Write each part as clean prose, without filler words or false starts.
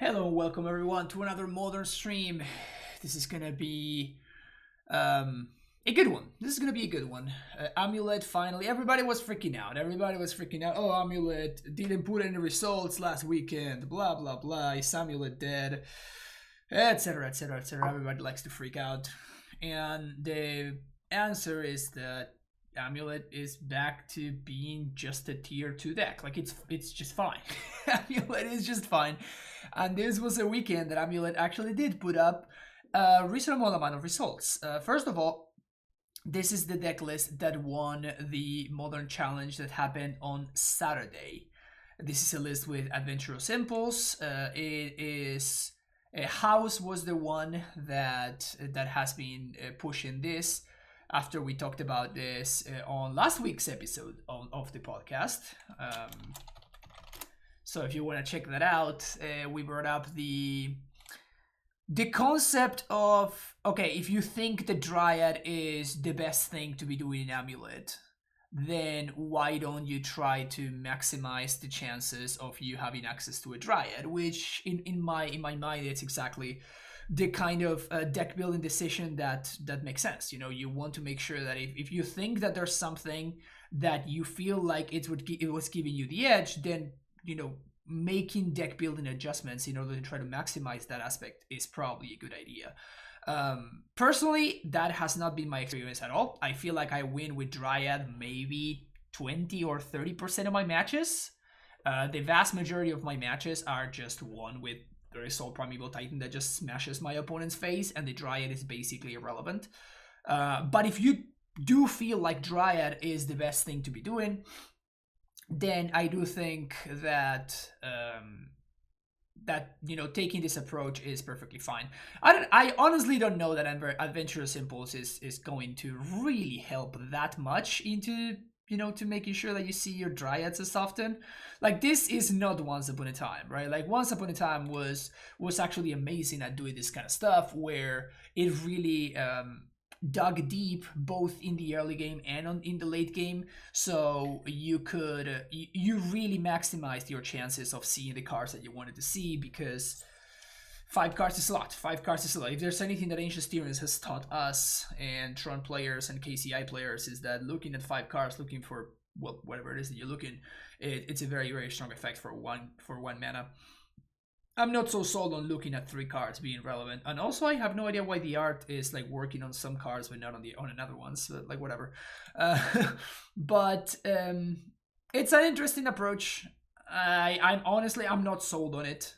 Hello and welcome everyone to another modern stream. This is gonna be a good one. This is gonna be a good one. AmuLIT finally. Everybody was freaking out. Oh, AmuLIT didn't put any results last weekend. Blah blah blah. Is AmuLIT dead? Etc. Etc. Etc. Everybody likes to freak out, and the answer is that AmuLIT is back to being just a tier 2 deck. Like it's just fine. AmuLIT is just fine. And this was a weekend that AmuLIT actually did put up a reasonable amount of results. First of all, this is the deck list that won the Modern Challenge that happened on Saturday. This is a list with Adventurous Impulse. It is House was the one that has been pushing this after we talked about this on last week's episode of the podcast. So if you want to check that out, we brought up the concept of, okay, if you think the Dryad is the best thing to be doing in AmuLIT, then why don't you try to maximize the chances of you having access to a Dryad? Which in my mind, it's exactly the kind of deck building decision that makes sense. You know, you want to make sure that if you think that there's something that you feel like it was giving you the edge, then, you know, making deck building adjustments in order to try to maximize that aspect is probably a good idea. Personally, that has not been my experience at all. I feel like I win with Dryad maybe 20 or 30% of my matches. The vast majority of my matches are just won with the Result Primeval Titan that just smashes my opponent's face, and the Dryad is basically irrelevant. But if you do feel like Dryad is the best thing to be doing, then I do think that you know, taking this approach is perfectly fine. I honestly don't know that Adventurous Impulse is going to really help that much into, you know, to making sure that you see your Dryads as often. Like, this is not Once Upon a Time, right? Like, Once Upon a Time was actually amazing at doing this kind of stuff, where it really dug deep both in the early game and in the late game, so you could you really maximized your chances of seeing the cards that you wanted to see, because 5 cards is a lot. 5 cards is a lot. If there's anything that Ancient Steerings has taught us and Tron players and KCI players, is that looking at 5 cards, looking for, well, whatever it is that you're looking, it's a very, very strong effect for one mana. I'm not so sold on looking at 3 cards being relevant, and also I have no idea why the art is like working on some cards but not on another ones. So, like, whatever. But it's an interesting approach. I'm honestly, I'm not sold on it.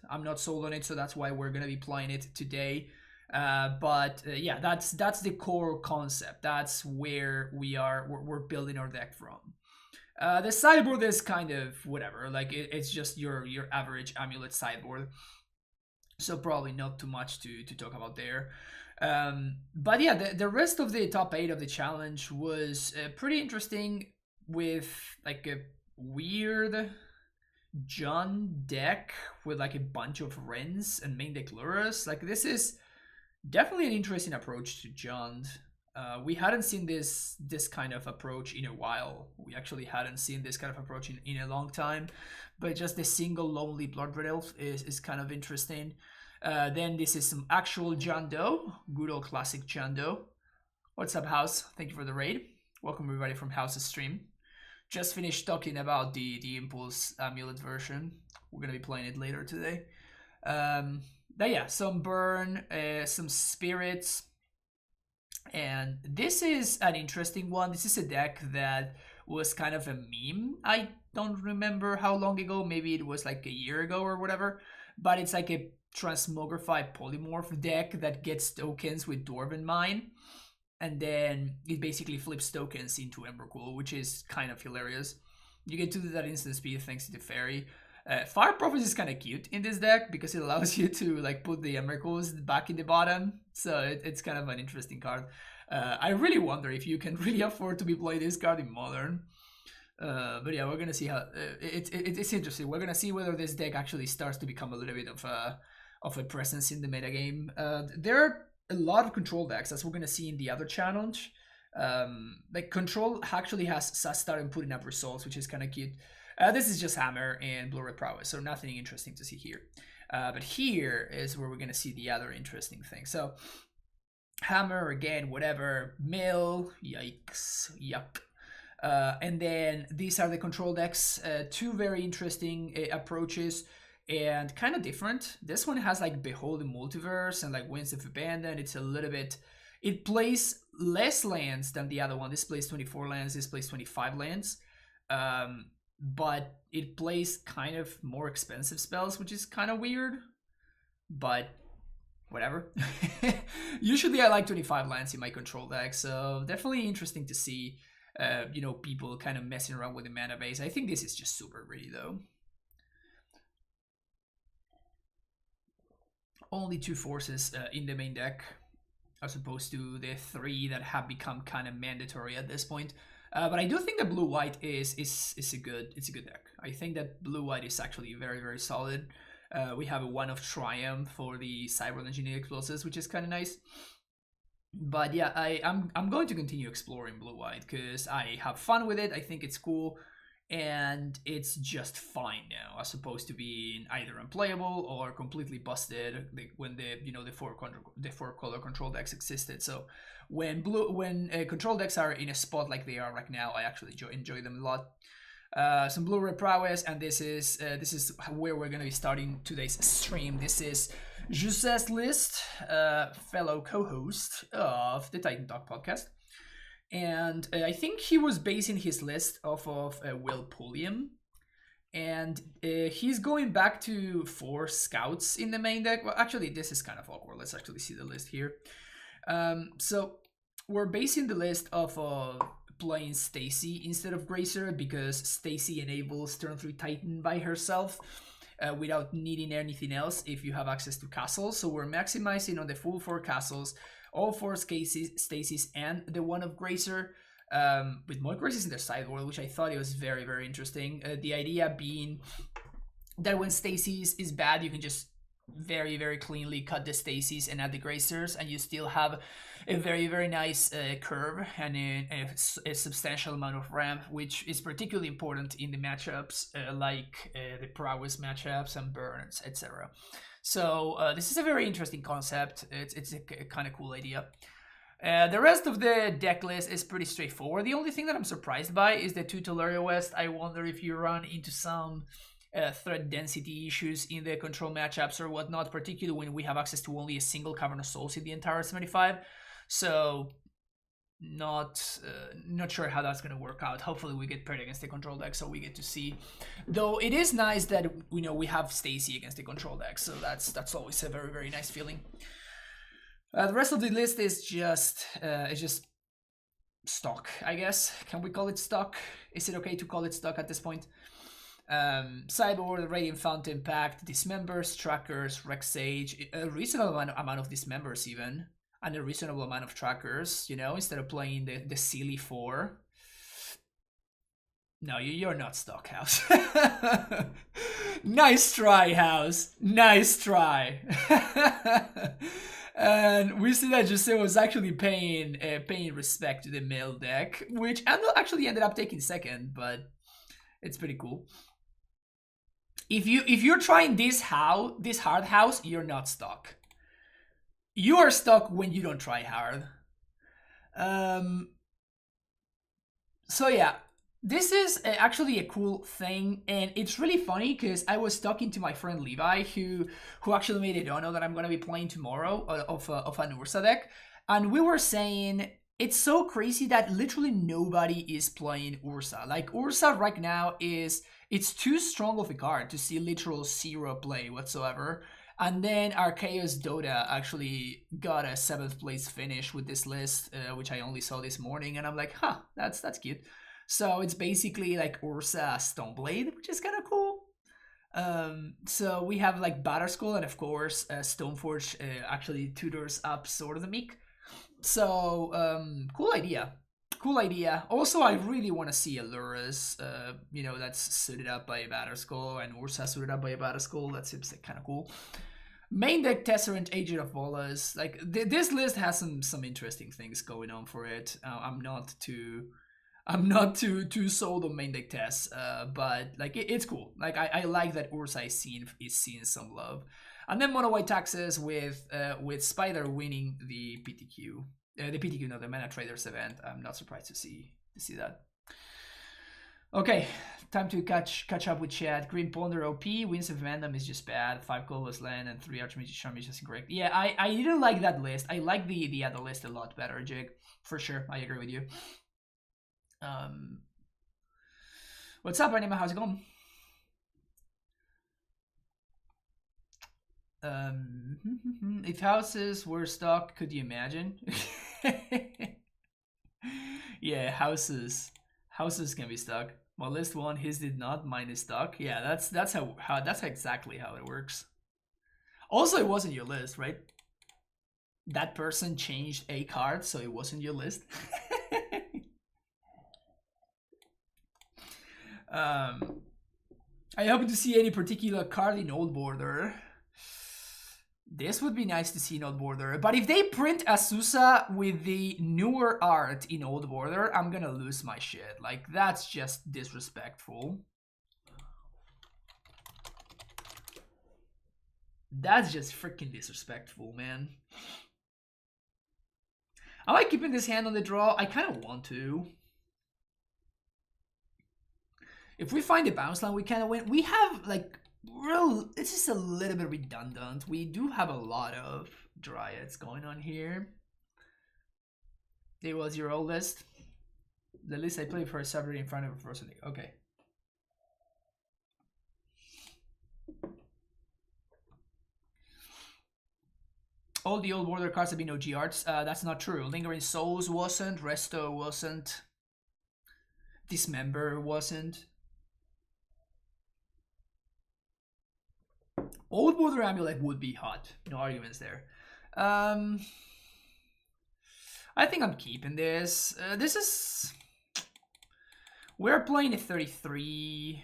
So that's why we're gonna be playing it today. But yeah, that's the core concept. That's where we're building our deck from. The sideboard is kind of whatever. Like, it's just your average AmuLIT sideboard, so probably not too much to talk about there. But yeah, the rest of the top 8 of the challenge was pretty interesting, with like a weird John deck with like a bunch of Wrens and main deck Lurrus. Like, this is definitely an interesting approach to John. We hadn't seen this kind of approach in a while. We actually hadn't seen this kind of approach in a long time. But just the single lonely Blood Red Elf is kind of interesting. Then this is some actual John Doe. Good old classic John Doe. What's up, House? Thank you for the raid. Welcome everybody from House's stream. Just finished talking about the Impulse AmuLIT version. We're going to be playing it later today. But yeah, some Burn, some Spirits. And this is an interesting one. This is a deck that was kind of a meme. I don't remember how long ago. Maybe it was like a year ago or whatever. But it's like a transmogrified polymorph deck that gets tokens with Dwarven Mine. And then it basically flips tokens into Embercool, which is kind of hilarious. You get to do that instant speed thanks to the Fairy. Fire Prophet is kind of cute in this deck because it allows you to like put the Embercools back in the bottom. So it's kind of an interesting card. I really wonder if you can really afford to be playing this card in Modern. But yeah, we're gonna see how it's interesting. We're gonna see whether this deck actually starts to become a little bit of a presence in the metagame. There are a lot of control decks, as we're gonna see in the other challenge. Like, control actually has started putting up results, which is kind of cute. This is just Hammer and Blue Red Prowess, so nothing interesting to see here. But here is where we're gonna see the other interesting thing. So hammer again, whatever, mill, yikes, yuck. And then these are the control decks. Two very interesting approaches and kind of different. This one has like Behold the Multiverse and like Winds of Abandon. It's a little bit, it plays less lands than the other one. This plays 24 lands, this plays 25 lands. But it plays kind of more expensive spells, which is kind of weird. But whatever. Usually I like 25 lands in my control deck, so definitely interesting to see people kind of messing around with the mana base. I think this is just super pretty though. Only 2 forces in the main deck, as opposed to the 3 that have become kind of mandatory at this point. But I do think that blue-white is a good deck. I think that blue-white is actually very, very solid. We have a 1 of Triumph for the Cyber Engineered Explosives, which is kind of nice. But yeah, I'm going to continue exploring blue-white because I have fun with it. I think it's cool, and it's just fine now, as opposed to being either unplayable or completely busted when the four color control decks existed. So when control decks are in a spot like they are right now, I actually enjoy them a lot. Some blue red prowess, and this is where we're gonna be starting today's stream. This is José's list, fellow co-host of the Titan Talk podcast, and I think he was basing his list off of Will Pulliam, and he's going back to 4 scouts in the main deck. Well, actually, this is kind of awkward. Let's actually see the list here. So we're basing the list off of playing Stacy instead of Gracer, because Stacy enables turn 3 Titan by herself without needing anything else if you have access to castles. So we're maximizing on the full 4 castles, all 4 Stacies, and the 1 of Gracer, with more Grixis in their sideboard, which I thought it was very, very interesting. The idea being that when Stacies is bad, you can just very, very cleanly cut the Stacies and add the Gracers, and you still have a very, very nice curve and a substantial amount of ramp, which is particularly important in the matchups like the Prowess matchups and Burns, etc. So this is a very interesting concept. It's a kind of cool idea. The rest of the deck list is pretty straightforward. The only thing that I'm surprised by is the 2 Teleria West. I wonder if you run into some threat density issues in the control matchups or whatnot, particularly when we have access to only a single Cavern of Souls in the entire 75. So not sure how that's going to work out. Hopefully we get paired against the control deck, so we get to see. Though it is nice that we have Stacy against the control deck, so that's always a very, very nice feeling. The rest of the list is just stock, I guess. Can we call it stock? Is it okay to call it stock at this point? Cyborg, Radiant Fountain, Pact, Dismembers, Trackers, Rex Sage, a reasonable amount of Dismembers even, and a reasonable amount of Trackers, instead of playing the silly 4. No, you're not stock, House. Nice try, House. Nice try. And we see that Jose was actually paying respect to the mill deck, which actually ended up taking second, but it's pretty cool. If you're trying this hard house, you're not stuck. You are stuck when you don't try hard. So yeah, this is actually a cool thing, and it's really funny because I was talking to my friend Levi, who actually made a dono that I'm gonna be playing tomorrow of an Ursa deck, and we were saying it's so crazy that literally nobody is playing Ursa. Like, Ursa right now it's too strong of a card to see literal 0 play whatsoever. And then Archaeus Dota actually got a 7th place finish with this list, which I only saw this morning, and I'm like, huh, that's cute. So it's basically like Ursa Stoneblade, which is kind of cool. So we have like Batterskull, and of course Stoneforge actually tutors up Sword of the Meek. So cool idea. Also, I really want to see a Lurrus, that's suited up by a Batterskull, and Ursa suited up by a Batterskull. That seems kind of cool. Main deck Tesseract, Agent of Bolas. Like this list has some interesting things going on for it. I'm not too I'm not too sold on main deck tests, but like it's cool. Like I like that Ursa is seeing some love, and then mono white taxes with Spider winning the PTQ, no, the Mana Traders event. I'm not surprised to see that. Okay, time to catch up with chat. Green Ponder OP, Winds of Venom is just bad. 5 colorless land and 3 Archmage Charm is just incorrect. Yeah, I didn't like that list. I like the other list a lot better, Jake. For sure, I agree with you. What's up, Anima? How's it going? If houses were stock, could you imagine? Yeah, houses can be stuck. Well, list one, his did not, mine is stuck. Yeah, that's that's exactly how it works. Also, it wasn't your list, right? That person changed a card, so it wasn't your list. I hope to see any particular card in Old Border. This would be nice to see in Old Border, but if they print Azusa with the newer art in Old Border, I'm gonna lose my shit. Like, that's just disrespectful. That's just freaking disrespectful, man. Am I keeping this hand on the draw? I kind of want to. If we find a bounce line, we kind of win. We have, like, it's just a little bit redundant. We do have a lot of Dryads going on here. It was your old list. The list I played for a Saturday in front of a first league. Okay. All the Old Border cards have been OG arts. That's not true. Lingering Souls wasn't. Resto wasn't. Dismember wasn't. Old Border AmuLIT would be hot. No arguments there. I think I'm keeping this. This is... We're playing a 33.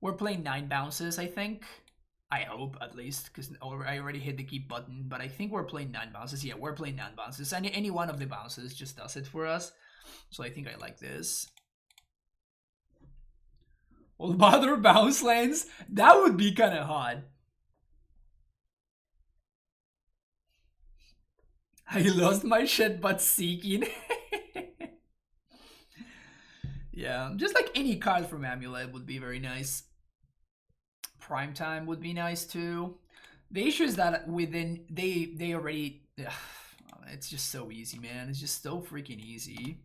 We're playing 9 bounces, I think. I hope, at least, because I already hit the keep button. But I think we're playing 9 bounces. Yeah, we're playing 9 bounces. Any one of the bounces just does it for us. So I think I like this. Old Border bounce lands? That would be kind of hot. I lost my shit but seeking. Yeah, just like any card from AmuLIT would be very nice. Primetime would be nice too. The issue is that within they already it's just so easy, man. It's just so freaking easy.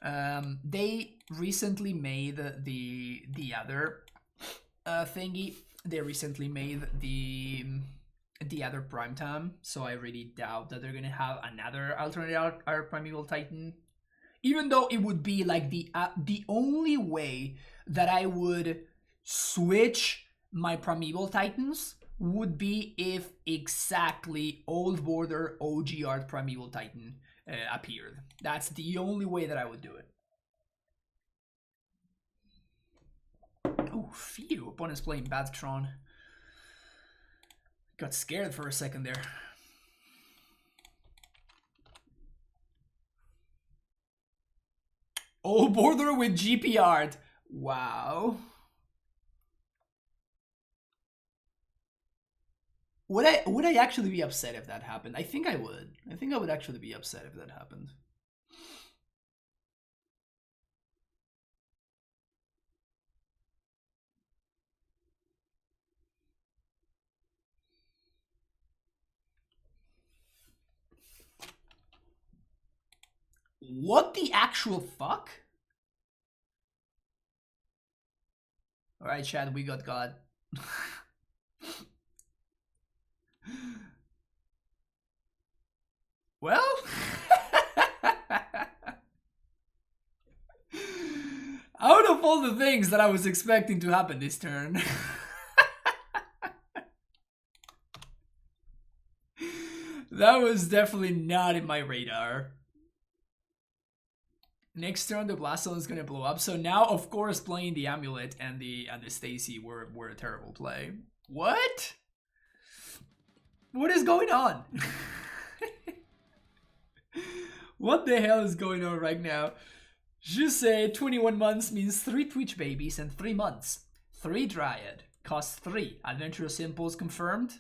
They recently made the other thingy. They recently made the other Primetime, so I really doubt that they're gonna have another alternate art Primeval Titan. Even though it would be like the only way that I would switch my Primeval Titans would be if exactly Old Border OG art Primeval Titan appeared. That's the only way that I would do it. Oh, phew. Opponent's playing bad Tron. Got scared for a second there. Old Border with GP art. Wow. Would I actually be upset if that happened? I think I would. I think I would actually be upset if that happened. What the actual fuck? Alright, Chad, we got God. Well, out of all the things that I was expecting to happen this turn, that was definitely not in my radar. Next turn, the Blast Zone is gonna blow up. So now, of course, playing the AmuLIT and the Stacy were a terrible play. What? What is going on? What the hell is going on right now? Just say 21 months means 3 Twitch babies and 3 months. 3 Dryad. Cost 3. Adventurous Impulse confirmed.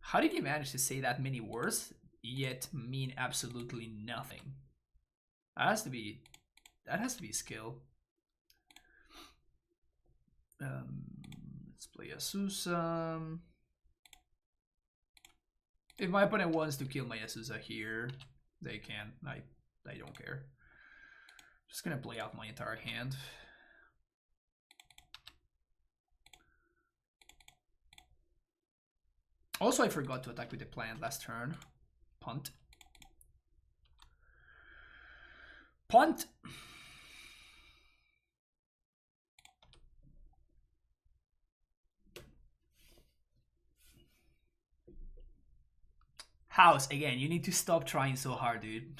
How did you manage to say that many words, yet mean absolutely nothing? That has to be skill. Let's play Azusa. If my opponent wants to kill my Azusa here, they can. I don't care. Just gonna play out my entire hand. Also, I forgot to attack with the plant last turn. Punt. Punt! House, again, you need to stop trying so hard, dude.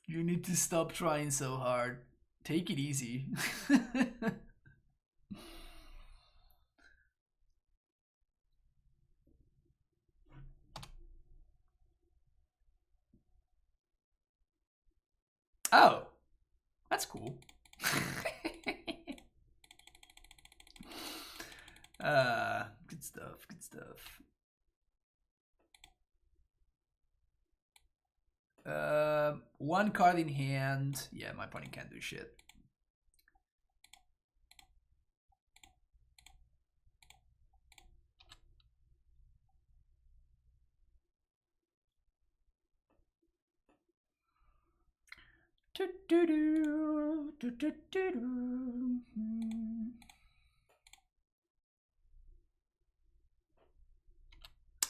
You need to stop trying so hard. Take it easy. Oh, that's cool. Good stuff, good stuff. One card in hand. Yeah, my opponent can't do shit.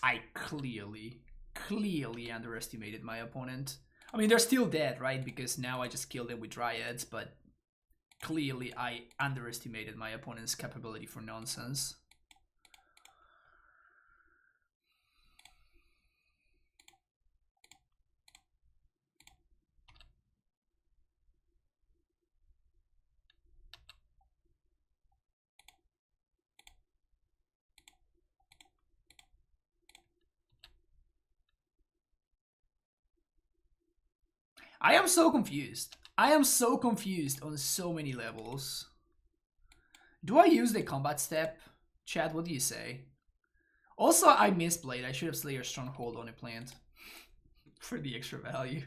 I clearly underestimated my opponent. I mean, they're still dead, right? Because now I just killed them with Dryads, but clearly I underestimated my opponent's capability for nonsense. I am so confused. I am so confused on so many levels. Do I use the combat step? Chad, what do you say? Also, I misplayed. I should have Slayer Stronghold on a plant for the extra value.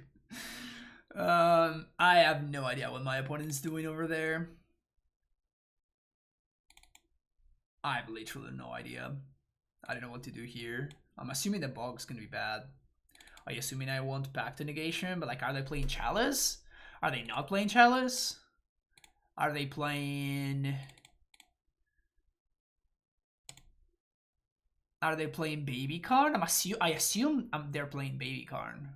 I have no idea what my opponent's doing over there. I have literally no idea. I don't know what to do here. I'm assuming the bog's gonna be bad. Are you assuming I want back to negation? But like, are they playing Chalice? Are they not playing Chalice? Are they playing... Are they playing Baby Karn? I assume they're playing Baby Karn.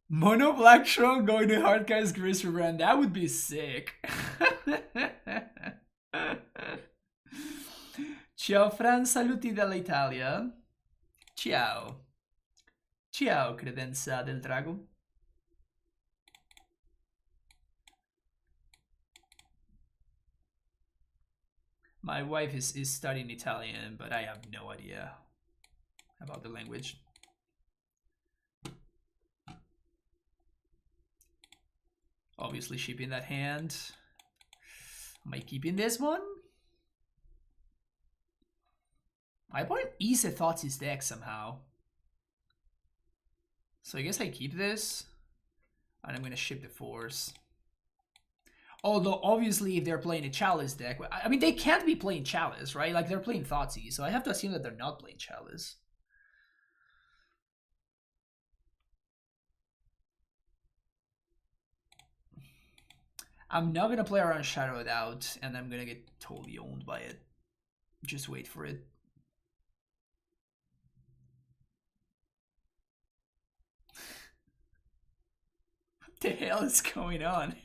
Mono Black Tron going to Hardcast Gris Rebrand. That would be sick. Ciao Fran, saluti dall'Italia. Ciao. Ciao, credenza del drago. My wife is studying Italian, but I have no idea about the language. Obviously shipping that hand. Am I keeping this one? My opponent easy thoughts his deck somehow. So I guess I keep this. And I'm gonna ship the force. Although obviously if they're playing a Chalice deck, I mean they can't be playing Chalice, right? Like they're playing Thoughtseize, so I have to assume that they're not playing Chalice. I'm not gonna play around Shadowed Out, and I'm gonna get totally owned by it. Just wait for it. What the hell is going on?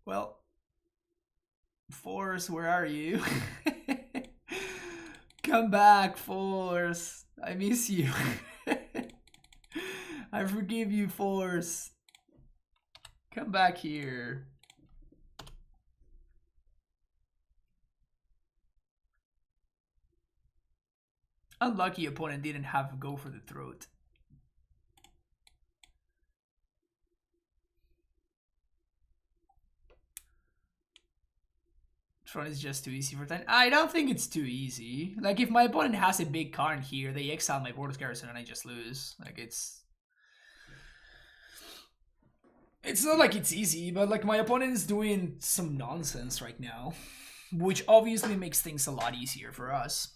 Well, Force, where are you? Come back, Force. I miss you. I forgive you, Force. Come back here. Unlucky opponent didn't have go for the throat. Tron is just too easy for 10. I don't think it's too easy. Like, if my opponent has a big card here, they exile my Boros Garrison and I just lose. Like, it's not like it's easy, but like my opponent is doing some nonsense right now, which obviously makes things a lot easier for us.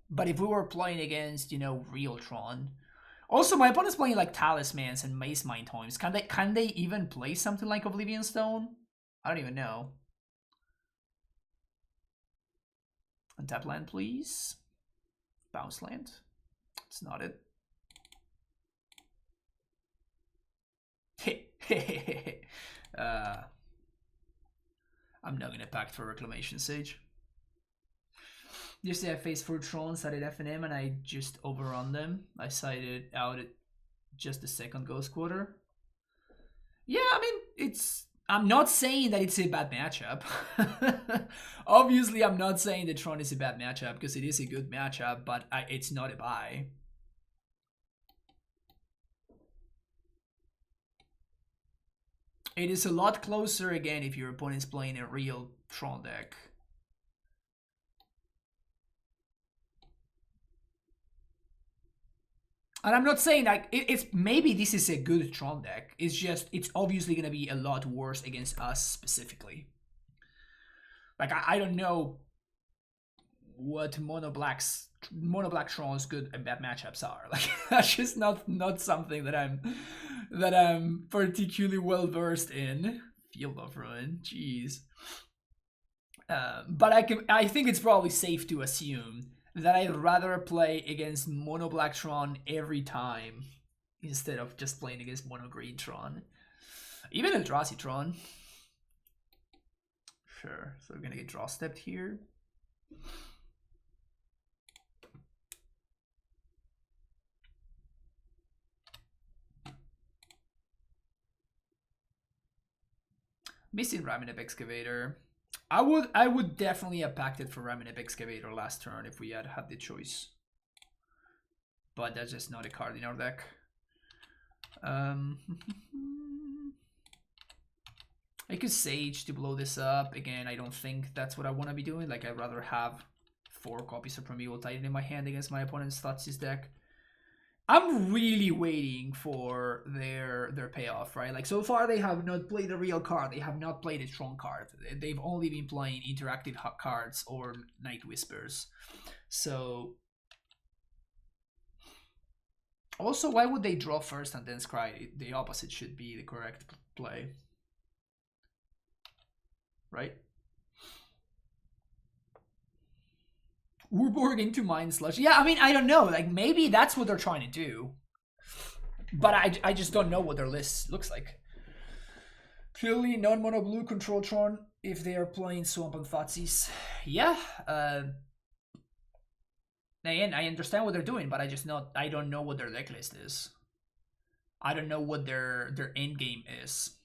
But if we were playing against, you know, real Tron. Also, my opponent's playing like Talismans and Maze Mind Tomes. Can they even play something like Oblivion Stone? I don't even know. Untap land, please. Bounce land. It's not it. I'm not gonna pact for Reclamation Sage. Yesterday I faced 4 Trons at FNM and I just overrun them. I sided out at just the second Ghost Quarter. Yeah, I mean, I'm not saying that it's a bad matchup. Obviously, I'm not saying that Tron is a bad matchup because it is a good matchup, but it's not a buy. It is a lot closer again if your opponent's playing a real Tron deck. And I'm not saying like it's maybe this is a good Tron deck. It's just it's obviously gonna be a lot worse against us specifically. Like I don't know what mono black Tron's good and bad matchups are. Like that's just not something that I'm particularly well versed in. Field of Ruin, jeez. But I think it's probably safe to assume that I'd rather play against mono black Tron every time instead of just playing against mono green Tron. Even Eldrazi Tron. Sure, so we're gonna get draw stepped here. Missing Raminep Excavator. I would definitely have pacted for Raminep Excavator last turn if we had the choice. But that's just not a card in our deck. I could Sage to blow this up. Again, I don't think that's what I want to be doing. Like, I'd rather have 4 copies of Primeval Titan in my hand against my opponent's Thoughtseize deck. I'm really waiting for their payoff, right? Like, so far they have not played a real card. They have not played a Tron card. They've only been playing interactive cards or Night Whispers. So, also, why would they draw first and then scry? The opposite should be the correct play, right? Urborg into Mind Slush. Yeah, I mean, I don't know. Like, maybe that's what they're trying to do. But I just don't know what their list looks like. Clearly, non-mono blue control Tron if they are playing Swamp and Thoughtseize. Yeah. Again, I understand what they're doing, but I don't know what their deck list is. I don't know what their end game is.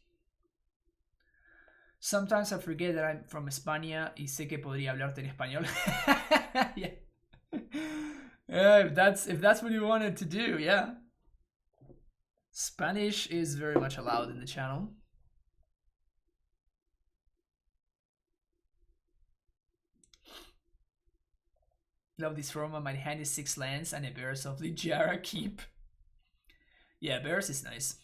Sometimes I forget that I'm from España y sé que podría hablarte en español. Yeah. Yeah, if that's what you wanted to do, yeah. Spanish is very much allowed in the channel. Love this format. My hand is 6 lands and a Bears of Ligiara keep. Yeah, Bears is nice.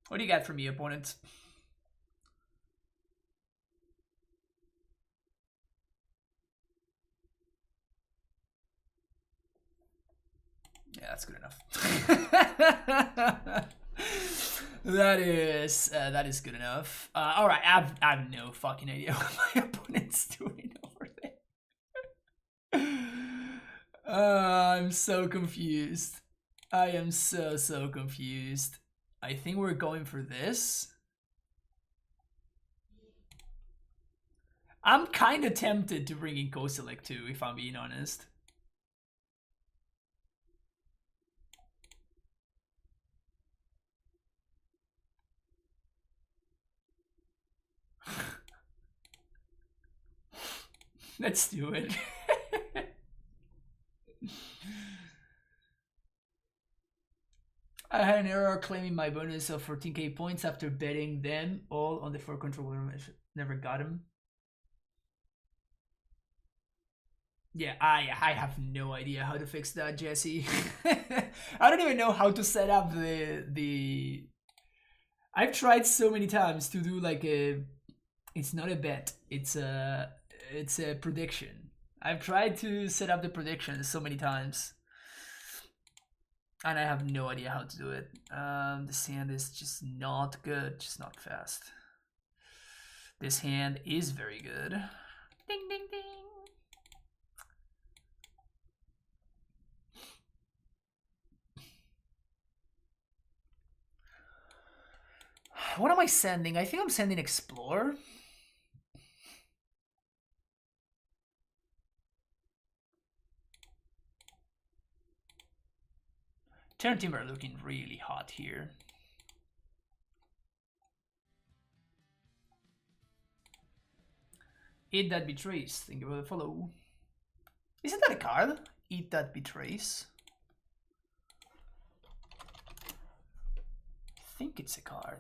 What do you got from me, opponent? Yeah, that's good enough. That is good enough. All right, I have no fucking idea what my opponent's doing over there. I'm so confused. I am so confused. I think we're going for this. I'm kind of tempted to bring in Kozilek too, if I'm being honest. Let's do it. I had an error claiming my bonus of 14k points after betting them all on the 4 controller. Never got him. Yeah, I have no idea how to fix that, Jesse. I don't even know how to set up the. I've tried so many times to do like a. It's not a bet. It's a prediction. I've tried to set up the predictions so many times, and I have no idea how to do it. This hand is just not good, just not fast. This hand is very good. Ding ding ding. What am I sending? I think I'm sending Explore. Turn team are looking really hot here. Eat That Betrays. Thank you for the follow. Isn't that a card? Eat That Betrays. I think it's a card.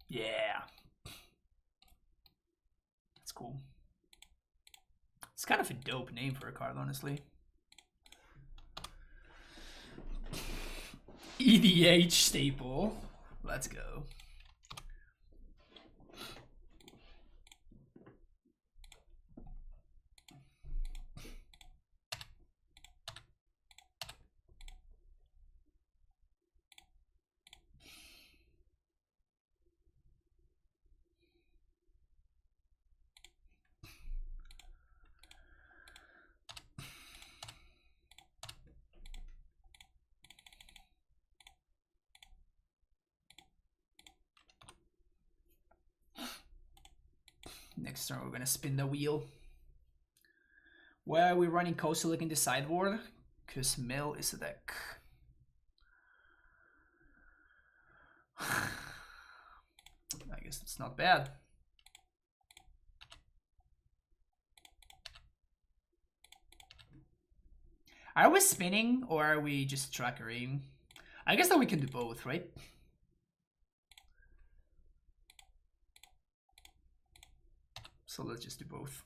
Yeah. That's cool. It's kind of a dope name for a card, honestly. EDH staple. Let's go. Next turn, we're gonna spin the wheel. Why are we running Kozilek in the sideboard? Because Mill is a deck. I guess it's not bad. Are we spinning or are we just trackering? I guess that we can do both, right? So let's just do both.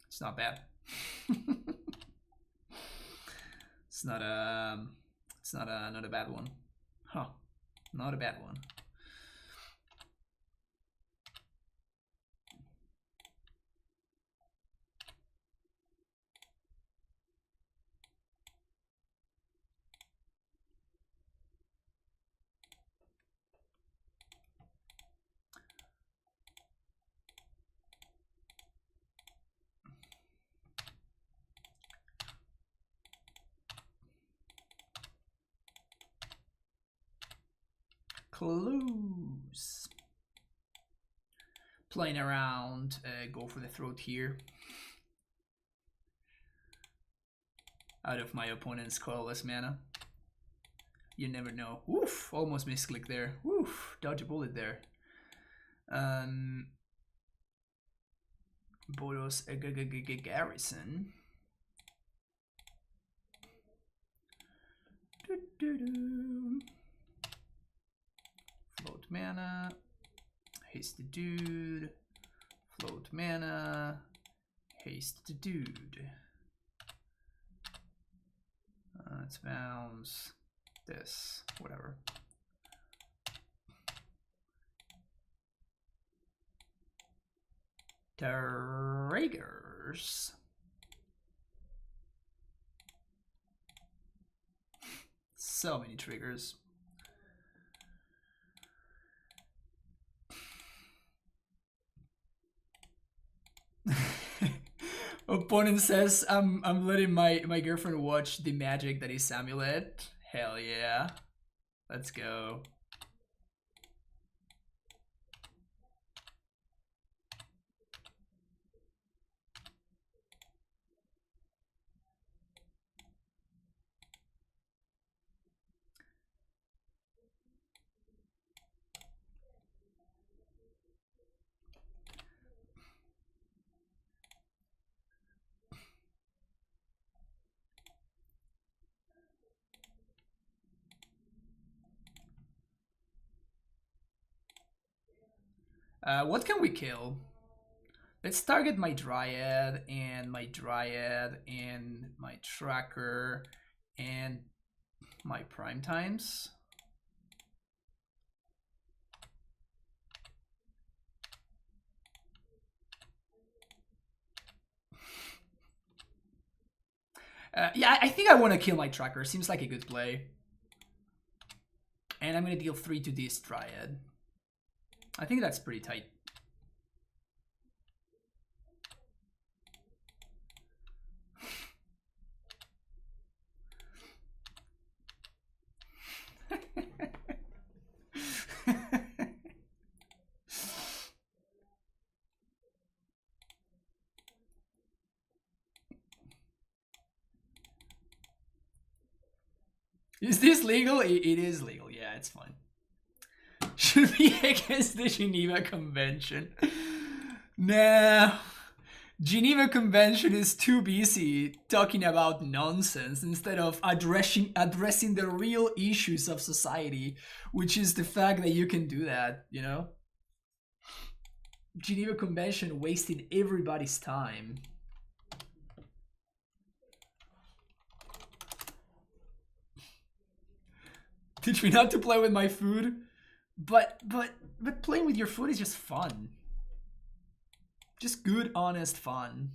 It's not bad. It's not a bad one. Huh. Not a bad one. Clues. Playing around, go for the throat here. Out of my opponent's colorless mana. You never know. Woof! Almost misclick there. Woof! Dodge a bullet there. Boros Garrison. Float mana. Haste the dude. Float mana. Haste the dude. Let's bounce this. Whatever. Triggers. So many triggers. Opponent says I'm letting my girlfriend watch the magic that is AmuLIT. Hell yeah. Let's go. What can we kill? Let's target my Dryad and my Tracker and my Prime Times. Yeah, I think I want to kill my Tracker. Seems like a good play. And I'm going to deal 3 to this Dryad. I think that's pretty tight. Is this legal? It is legal. Yeah, it's fine. Should be against the Geneva Convention. Nah. Geneva Convention is too busy talking about nonsense instead of addressing the real issues of society, which is the fact that you can do that, you know? Geneva Convention wasted everybody's time. Teach me not to play with my food. But playing with your food is just fun. Just good, honest fun.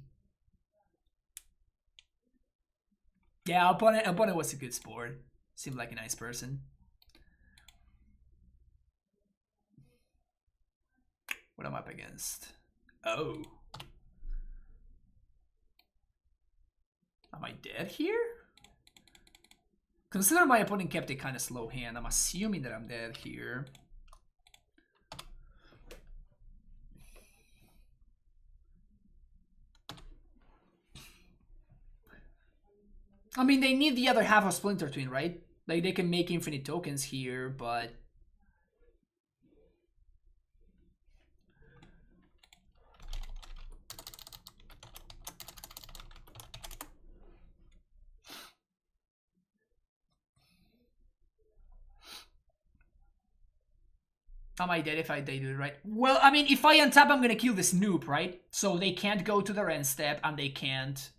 Yeah, opponent was a good sport. Seemed like a nice person. What am I up against? Oh. Am I dead here? Consider my opponent kept a kind of slow hand. I'm assuming that I'm dead here. I mean, they need the other half of Splinter Twin, right? Like, they can make infinite tokens here, but... Am I dead if they do it right? Well, I mean, if I untap, I'm gonna kill this noob, right? So they can't go to their end step, and they can't...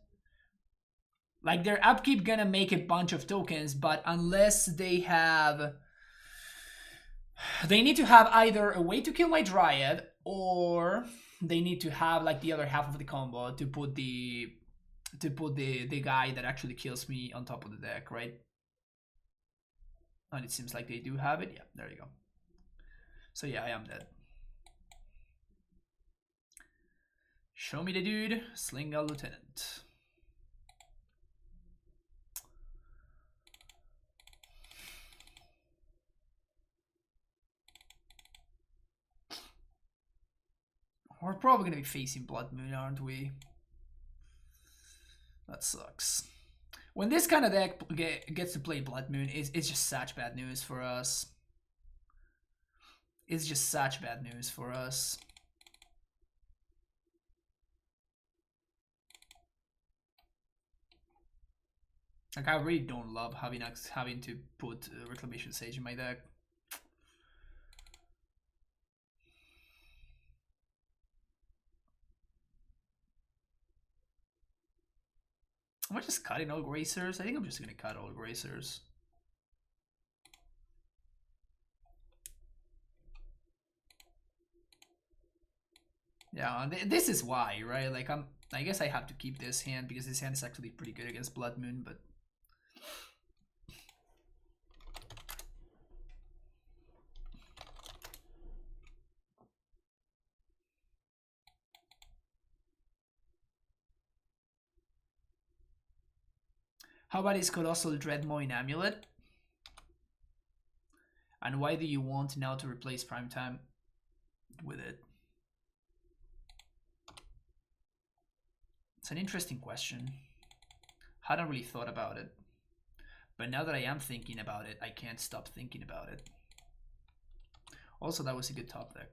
Like, their upkeep gonna make a bunch of tokens, but unless they have... They need to have either a way to kill my Dryad, or they need to have, like, the other half of the combo to put the guy that actually kills me on top of the deck, right? And it seems like they do have it. Yeah, there you go. So yeah, I am dead. Show me the dude. Slinga Lieutenant. We're probably going to be facing Blood Moon, aren't we? That sucks. When this kind of deck gets to play Blood Moon, it's just such bad news for us. It's just such bad news for us. Like, I really don't love having to put Reclamation Sage in my deck. Am I just cutting all Gracers? I think I'm just gonna cut all Gracers. Yeah, this is why, right? Like I guess I have to keep this hand because this hand is actually pretty good against Blood Moon, but how about his Colossal Dreadmaw in AmuLIT? And why do you want now to replace Primetime with it? It's an interesting question. Hadn't really thought about it. But now that I am thinking about it, I can't stop thinking about it. Also, that was a good top deck.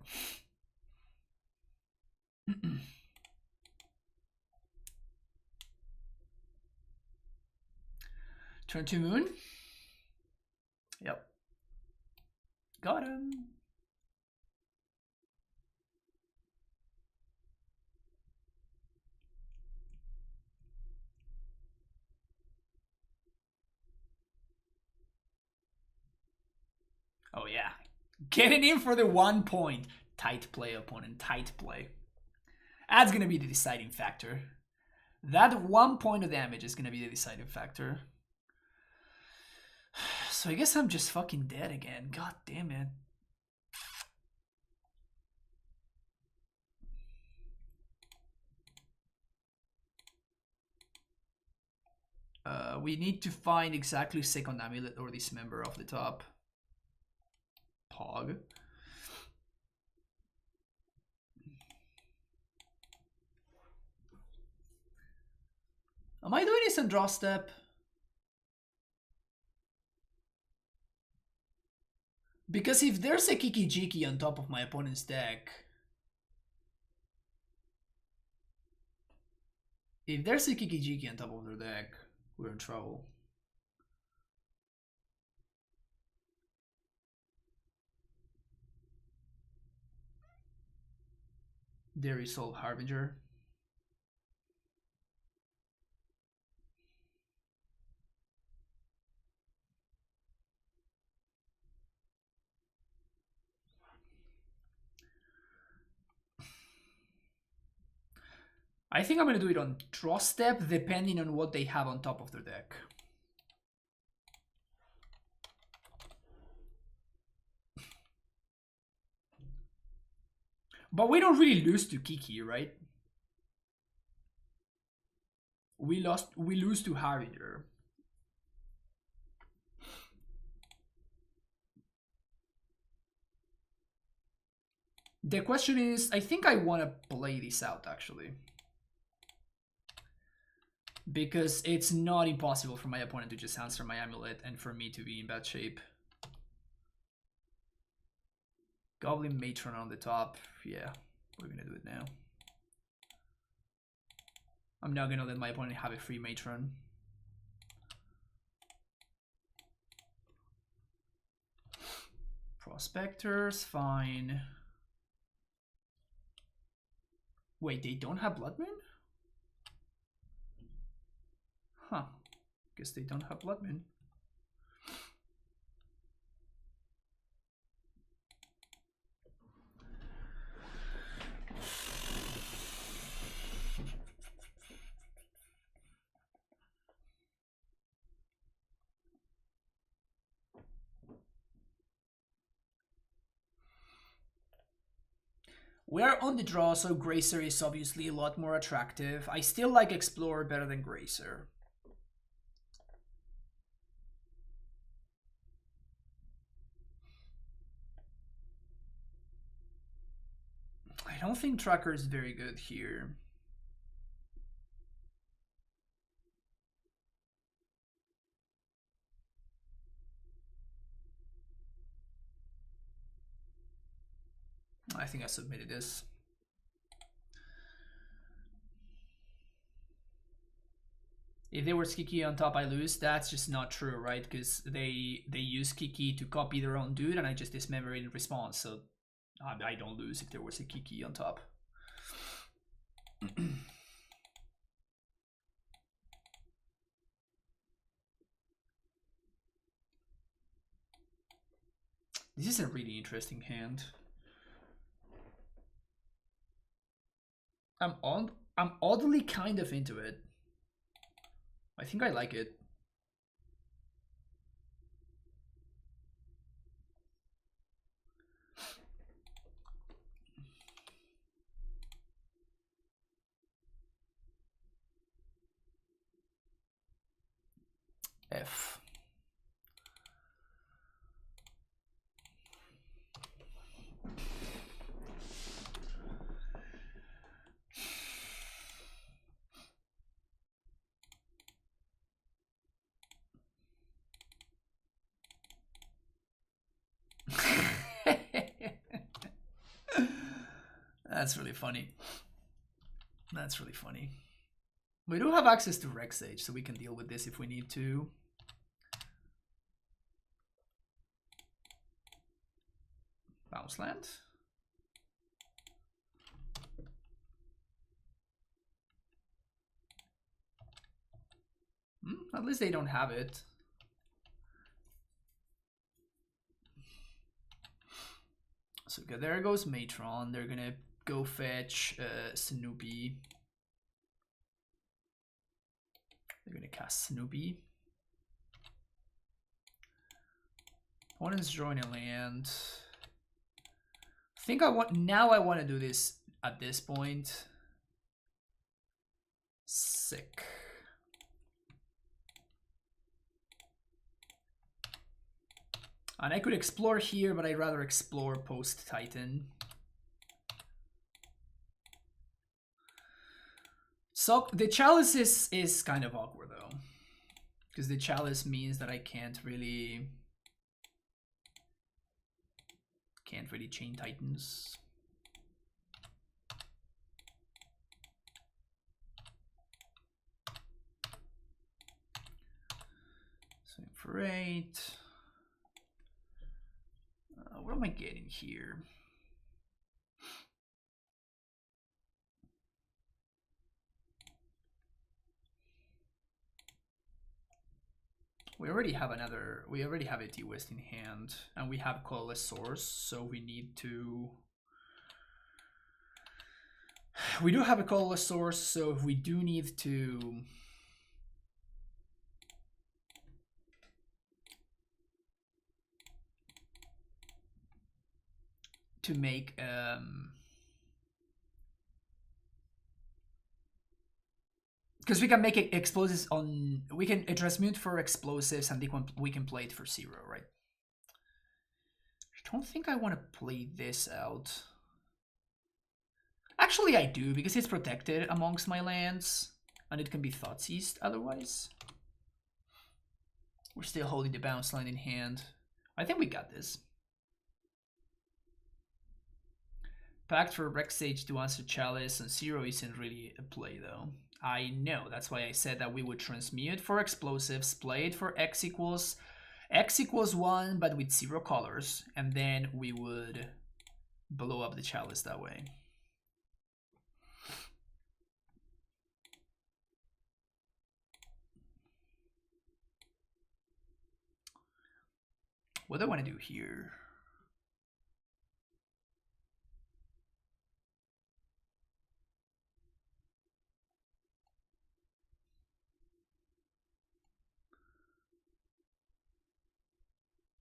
Turn 2 Moon. Yep. Got him. Oh yeah. Getting in for the 1 point. Tight play, opponent. Tight play. That's gonna be the deciding factor. That 1 point of damage is gonna be the deciding factor. So I guess I'm just fucking dead again. God damn it. We need to find exactly second AmuLIT or Dismember off the top. Pog. Am I doing this on draw step? Because if there's a Kiki Jiki on top of my opponent's deck, if there's a Kiki Jiki on top of their deck, we're in trouble. There is Soul Harbinger. I think I'm going to do it on draw step, depending on what they have on top of their deck. But we don't really lose to Kiki, right? We lose to Harbinger. The question is, I think I want to play this out actually. Because it's not impossible for my opponent to just answer my AmuLIT and for me to be in bad shape. Goblin Matron on the top. Yeah, we're gonna do it now. I'm not gonna let my opponent have a free Matron. Prospectors, fine. Wait, they don't have Blood Moon? Huh. Guess they don't have Blood Moon. We're on the draw, so Gracer is obviously a lot more attractive. I still like Explorer better than Gracer. I don't think Tracker is very good here. I think I submitted this. If there was Kiki on top, I lose. That's just not true, right? Because they use Kiki to copy their own dude, and I just dismember it in response. So I don't lose if there was a Kiki on top. This is a really interesting hand. I'm oddly kind of into it. I think I like it. F. That's really funny. That's really funny. We do have access to Rexage, so we can deal with this if we need to. Bounce land. At least they don't have it. So okay, there goes Matron. They're gonna go fetch Snoopy. They're gonna cast Snoopy. Opponent's drawing a land. I think I want to do this at this point. Sick. And I could explore here, but I'd rather explore post Titan. So the chalice is kind of awkward though, because the chalice means that I can't really chain Titans. So for 8. What am I getting here? We already have a T-West in hand, and we have Colorless Source, so we need to... We do have a Colorless Source, so if we do need to... make... Because we can make it explosives on... We can transmute for explosives, and we can play it for 0, right? I don't think I want to play this out. Actually, I do, because it's protected amongst my lands, and it can be Thoughtseized otherwise. We're still holding the bounce line in hand. I think we got this. Pact for Rexage to answer Chalice, and 0 isn't really a play though. I know, that's why I said that we would transmute for explosives, play it for X equals 1, but with 0 colors, and then we would blow up the Chalice that way. What do I want to do here?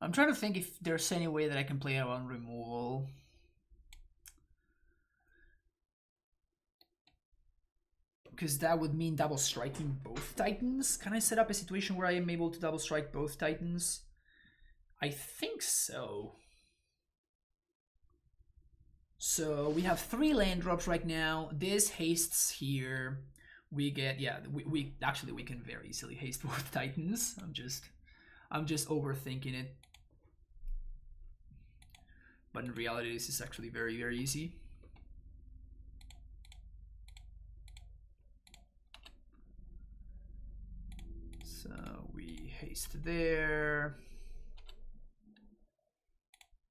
I'm trying to think if there's any way that I can play around removal. Because that would mean double striking both Titans. Can I set up a situation where I am able to double strike both Titans? I think so. So we have 3 land drops right now. This hastes here. We get, yeah, we actually we can very easily haste both Titans. I'm just overthinking it. But in reality, this is actually very, very easy. So we haste there.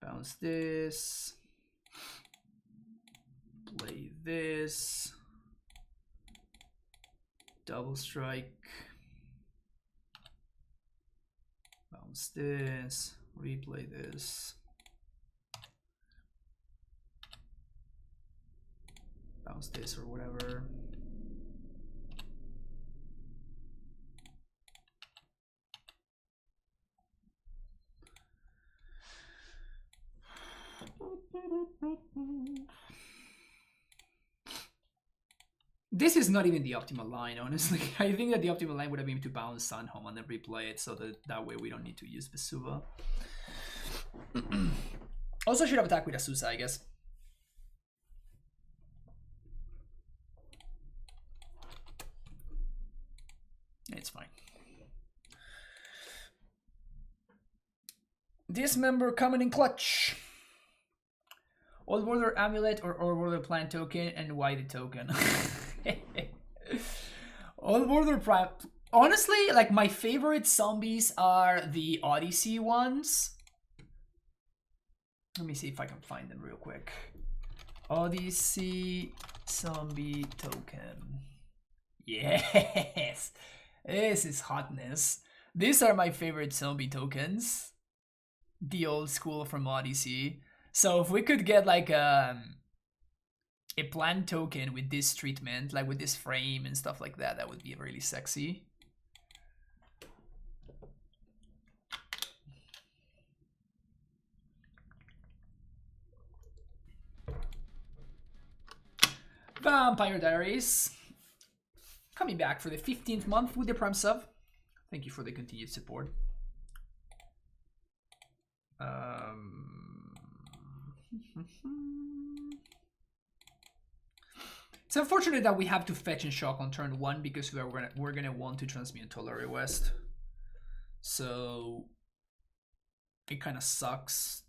Bounce this. Play this. Double strike. Bounce this. Replay this. bounce this or whatever. This is not even the optimal line, honestly. I think that the optimal line would have been to bounce Sun Home and then replay it so that way we don't need to use Vesuva. Also should have attacked with Asusa, I guess. It's fine. Dismember coming in clutch. Old Border Amulet or Old Border Plant token, and why the token? Old Border Prime. Honestly, like my favorite zombies are the Odyssey ones. Let me see if I can find them real quick. Odyssey zombie token. Yes, this is hotness. These are my favorite zombie tokens. The old school from Odyssey. So if we could get like a plant token with this treatment, like with this frame and stuff like that, that would be really sexy. Vampire Diaries. Coming back for the 15th month with the Prime sub. Thank you for the continued support. It's unfortunate that we have to fetch and shock on turn 1 because we're gonna want to transmute Tolari West. So it kind of sucks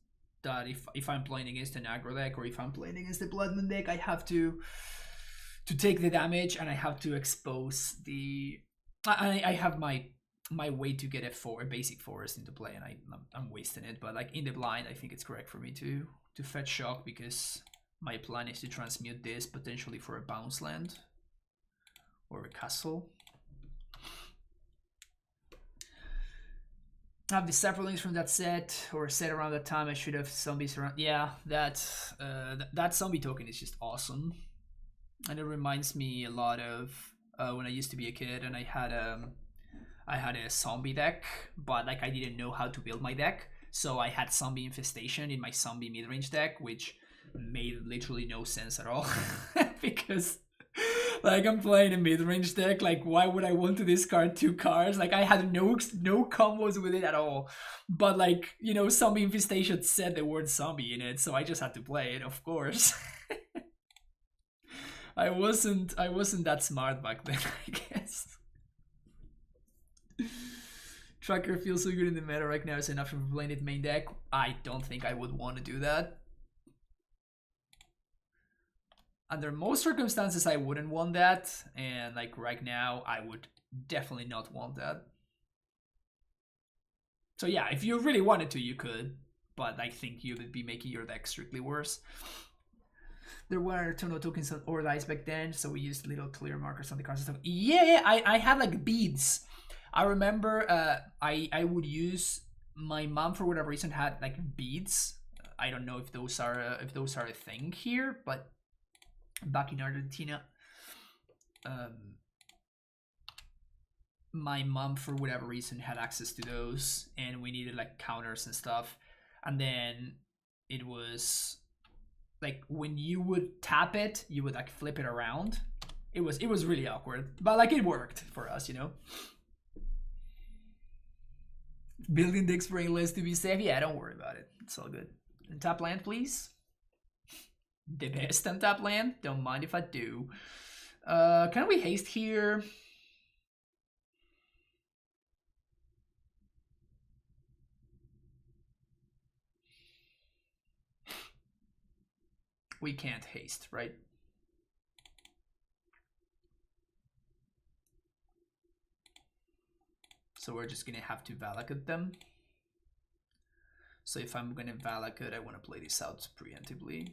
that if I'm playing against an aggro deck or if I'm playing against a Blood Moon deck, I have to take the damage and I have to expose the. I have my way to get a basic forest into play, and I'm wasting it. But like in the blind, I think it's correct for me to fetch shock because my plan is to transmute this potentially for a bounce land or a castle. I have the saplings from that set or a set around that time. I should have zombies around. Yeah, that zombie token is just awesome, and it reminds me a lot of when I used to be a kid and I had a zombie deck, but like I didn't know how to build my deck, so I had zombie infestation in my zombie midrange deck, which made literally no sense at all because like I'm playing a mid-range deck, like why would I want to discard 2 cards? Like I had no combos with it at all, but like, you know, zombie infestation said the word zombie in it, so I just had to play it, of course. I wasn't that smart back then, I guess. Tracker feels so good in the meta right now, it's enough for playing it main deck. I don't think I would want to do that. Under most circumstances, I wouldn't want that, and like right now, I would definitely not want that. So yeah, if you really wanted to, you could, but I think you would be making your deck strictly worse. There were a ton of tokens or dice back then, so we used little clear markers on the cards. Yeah, I had like beads. I remember I would use, my mom for whatever reason had like beads. I don't know if those are a thing here, but back in Argentina, my mom for whatever reason had access to those, and we needed like counters and stuff. And then it was like when you would tap it, you would like flip it around. It was really awkward, but like it worked for us, you know. Building decks for less to be safe. Yeah, don't worry about it. It's all good. And tap land, please. The best on tap land. Don't mind if I do. Can we haste here? We can't haste, right? So we're just gonna have to Valakut them. So if I'm gonna Valakut, I want to play this out preemptively.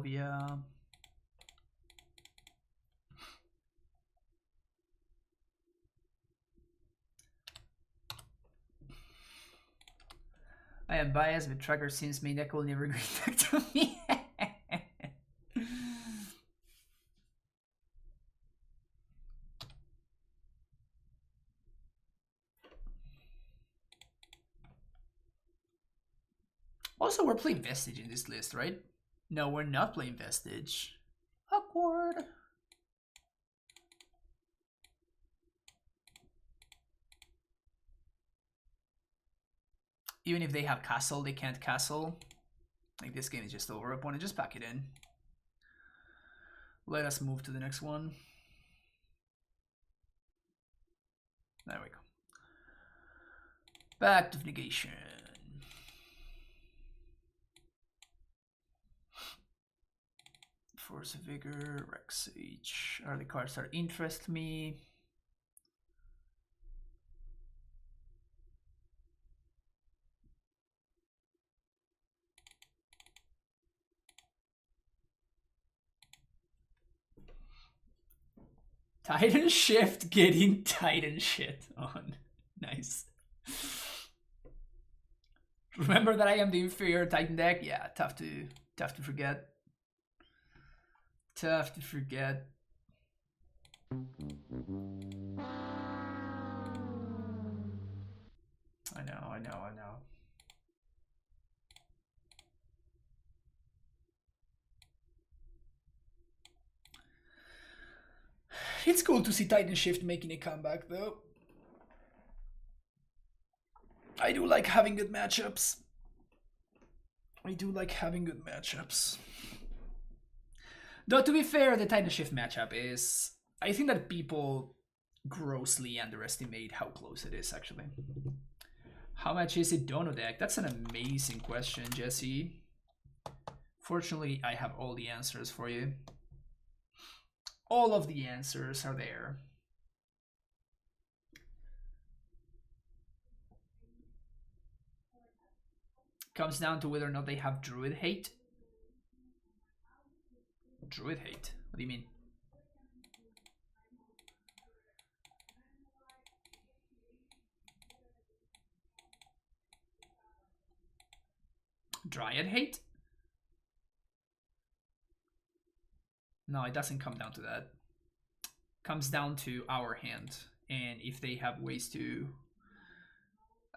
Yeah. I am biased, but Tracker since main deck will never agree back to me. Also, we're playing Vestige in this list, right? No, we're not playing Vestige. Awkward. Even if they have Castle, they can't Castle. Like, this game is just over. Opponent, just pack it in. Let us move to the next one. There we go. Back to negation. Force of Vigor, Rexage. Early cards that interest me. TitanShift getting Titan shit on. Nice. Remember that I am the inferior Titan deck? Yeah, tough to forget. Tough to forget. I know. It's cool to see TitanShift making a comeback, though. I do like having good matchups. Though, to be fair, the TitanShift matchup is... I think that people grossly underestimate how close it is, actually. How much is it Dono deck? That's an amazing question, Jesse. Fortunately, I have all the answers for you. All of the answers are there. Comes down to whether or not they have Druid hate. Druid hate? What do you mean? Dryad hate? No, it doesn't come down to that. It comes down to our hand, and if they have ways to...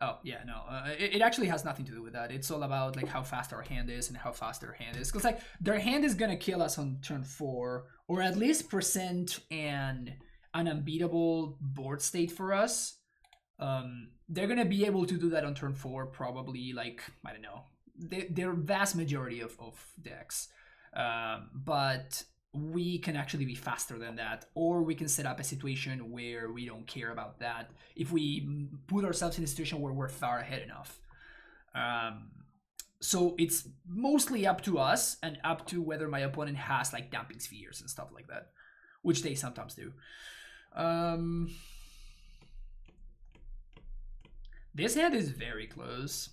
Oh, yeah, no. It actually has nothing to do with that. It's all about like how fast our hand is and how fast their hand is. Because like their hand is going to kill us on turn 4, or at least present an unbeatable board state for us. They're going to be able to do that on turn 4, probably, like, I don't know. They're vast majority of decks. But we can actually be faster than that, or we can set up a situation where we don't care about that if we put ourselves in a situation where we're far ahead enough. So it's mostly up to us and up to whether my opponent has like damping spheres and stuff like that, which they sometimes do. This hand is very close.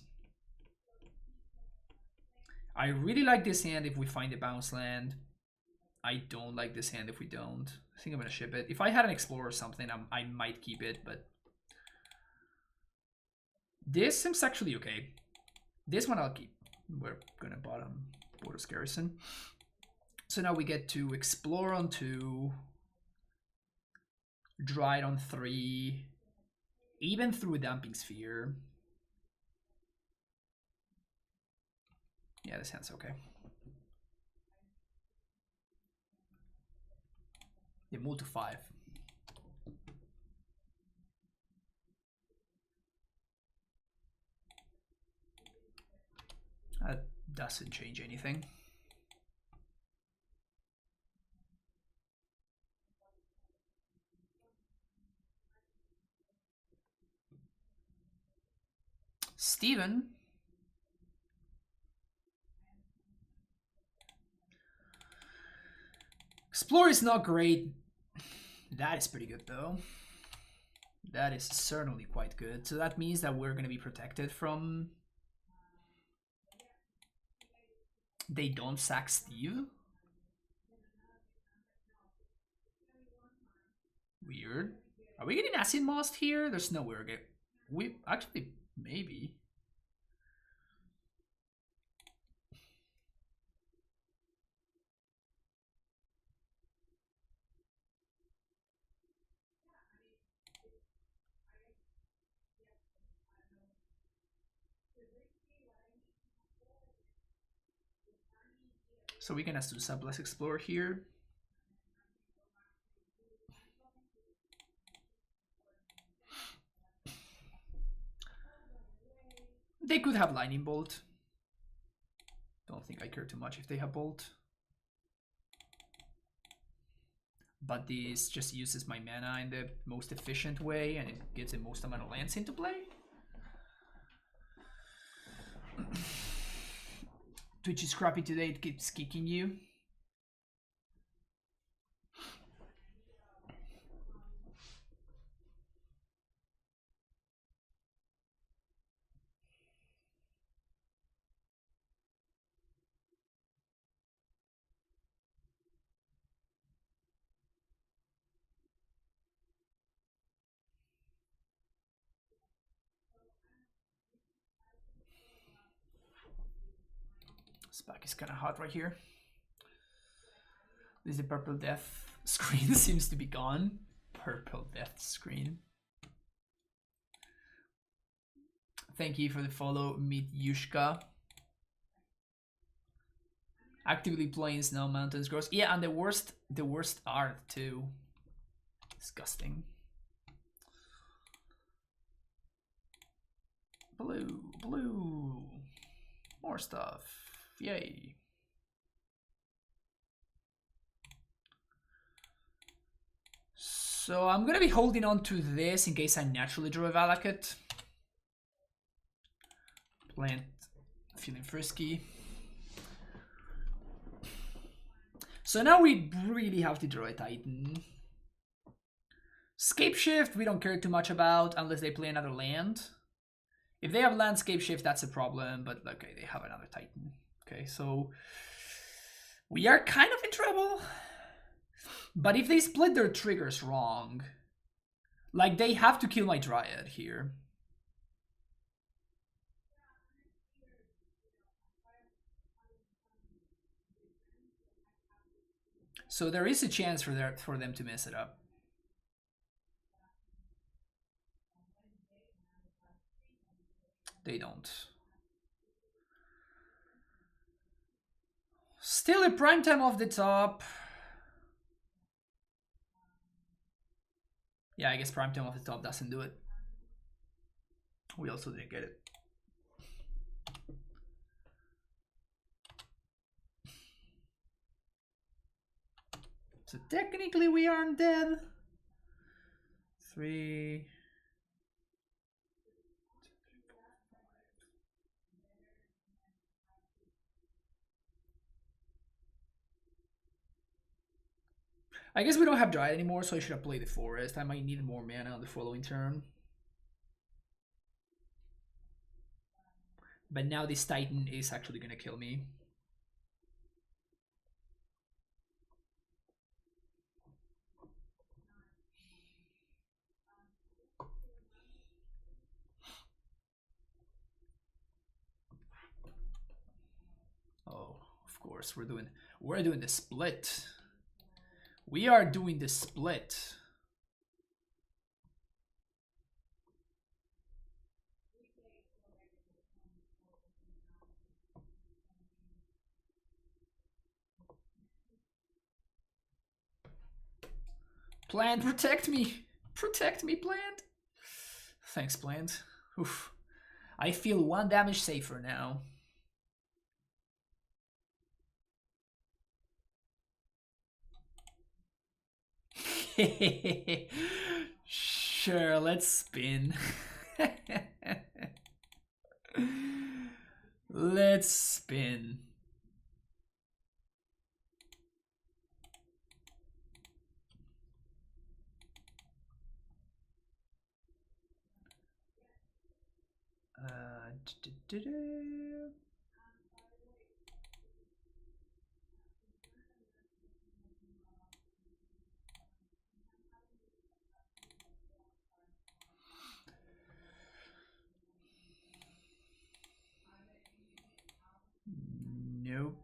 I really like this hand if we find a bounce land. I don't like this hand if we don't. I think I'm going to ship it. If I had an Explorer or something, I might keep it, but... This seems actually okay. This one I'll keep. We're going to bottom Borders Garrison. So now we get to Explore on 2. Dryad on 3. Even through Damping Sphere. Yeah, this hand's okay. They move to 5. That doesn't change anything. Steven. Explore is not great. That is pretty good, though. That is certainly quite good. So that means that we're going to be protected from... They don't sack Steve? Weird. Are we getting Acid Mossed here? There's no way we're getting... We actually, maybe. So we can Asusa plus explore here. They could have Lightning Bolt. Don't think I care too much if they have Bolt. But this just uses my mana in the most efficient way, and it gets the most amount of lands into play. Twitch is crappy today, it keeps kicking you. This back is kind of hot right here. This is the purple death screen seems to be gone. Purple death screen. Thank you for the follow, Meet Yushka. Actively playing Snow Mountains Gross. Yeah, and the worst art too. Disgusting. Blue. More stuff. Yay. So I'm gonna be holding on to this in case I naturally draw a Valakut. Plant feeling frisky. So now we really have to draw a Titan. Scape Shift we don't care too much about unless they play another land. If they have landscape shift, that's a problem, but okay, they have another Titan. Okay, so we are kind of in trouble. But if they split their triggers wrong, like they have to kill my Dryad here. So there is a chance for them to mess it up. They don't. Still a prime time off the top. Yeah, I guess prime time off the top doesn't do it. We also didn't get it. So technically we aren't dead. 3. I guess we don't have Dryad anymore, so I should have played the Forest. I might need more mana on the following turn. But now this Titan is actually gonna kill me. Oh, of course, we're doing the split. We are doing the split. Plant, protect me! Protect me, Plant! Thanks, Plant. Oof. I feel 1 damage safer now. Sure, let's spin. Let's spin. Nope.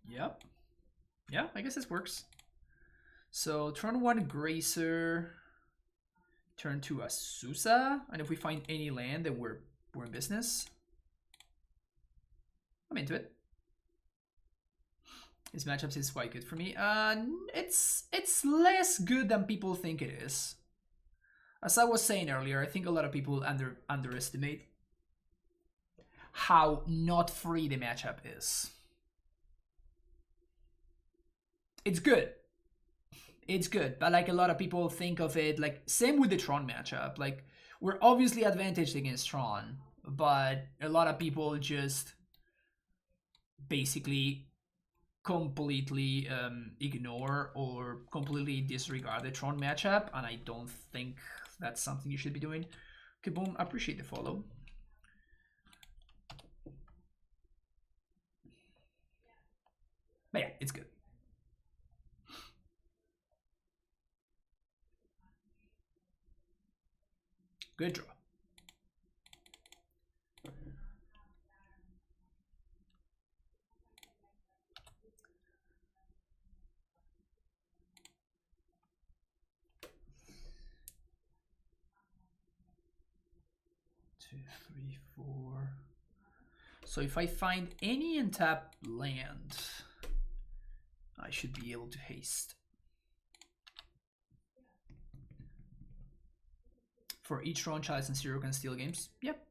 Yep. Yeah, I guess this works. So turn 1 Gracer, turn 2 Asusa, and if we find any land, then we're in business. I'm into it. This matchup is quite good for me. It's less good than people think it is. As I was saying earlier, I think a lot of people underestimate how not free the matchup is. It's good. It's good, but like a lot of people think of it like same with the Tron matchup. Like we're obviously advantaged against Tron, but a lot of people just basically completely ignore or completely disregard the Tron matchup, and I don't think that's something you should be doing. Okay, boom, appreciate the follow. But yeah, it's good. Good draw. Two, three, four. So if I find any untapped land, I should be able to haste. For each Tron, Chalice, and Zero can steal games. Yep.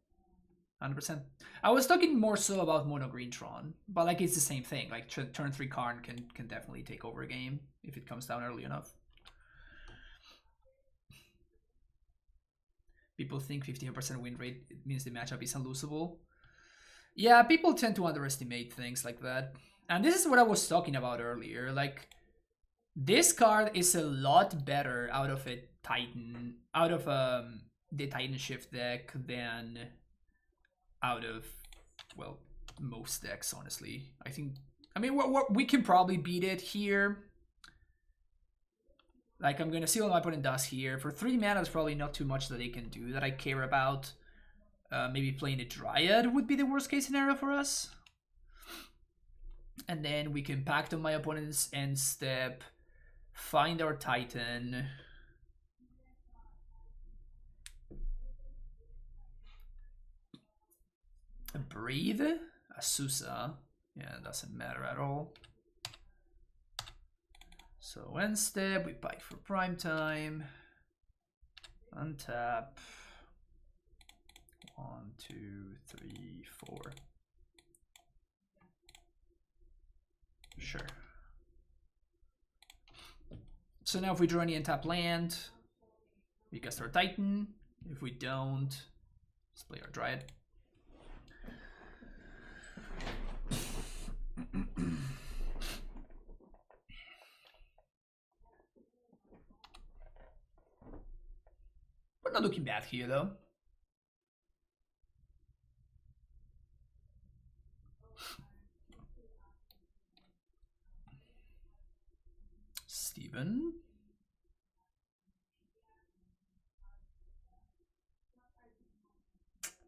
100%. I was talking more so about mono green Tron, but like it's the same thing. Like turn 3 Karn can definitely take over a game if it comes down early enough. People think 15% win rate means the matchup is unlosable. Yeah, people tend to underestimate things like that. And this is what I was talking about earlier. Like this card is a lot better out of the TitanShift deck than out of, well, most decks, honestly. I mean, we can probably beat it here. Like, I'm gonna see what my opponent does here. For 3 mana, there's probably not too much that they can do that I care about. Maybe playing a Dryad would be the worst case scenario for us. And then we can pact on my opponent's end step, find our Titan. Breathe? Asusa. Yeah, it doesn't matter at all. So end step, we bite for prime time. Untap. 1, 2, 3, 4. Sure. So now if we draw any untap land, we cast our Titan. If we don't, let's play our Dryad. We're not looking bad here though. Steven.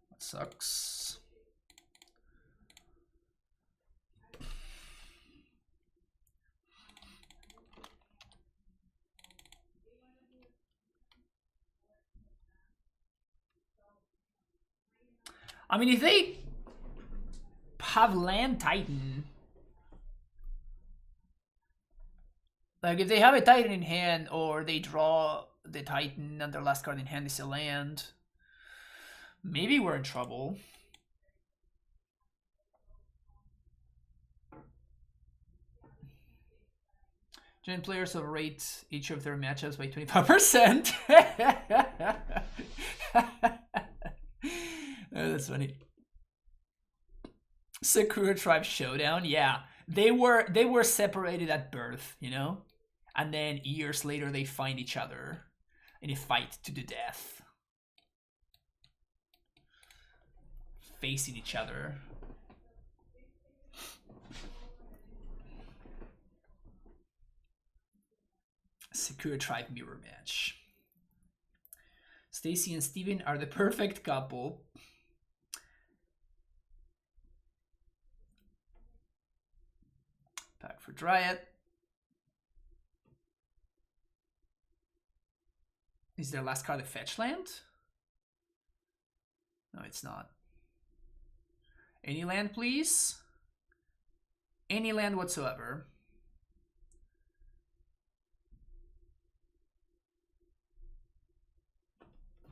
That sucks. I mean, if they have land Titan, like if they have a Titan in hand or they draw the Titan and their last card in hand is a land, maybe we're in trouble. Gen players overrate each of their matchups by 25%. Oh, that's funny. Sakura Tribe Showdown, yeah. They were separated at birth, you know? And then years later they find each other in a fight to the death. Facing each other. Sakura Tribe mirror match. Stacy and Steven are the perfect couple. Back for Dryad. Is their last card a fetch land? No, it's not. Any land, please? any land whatsoever.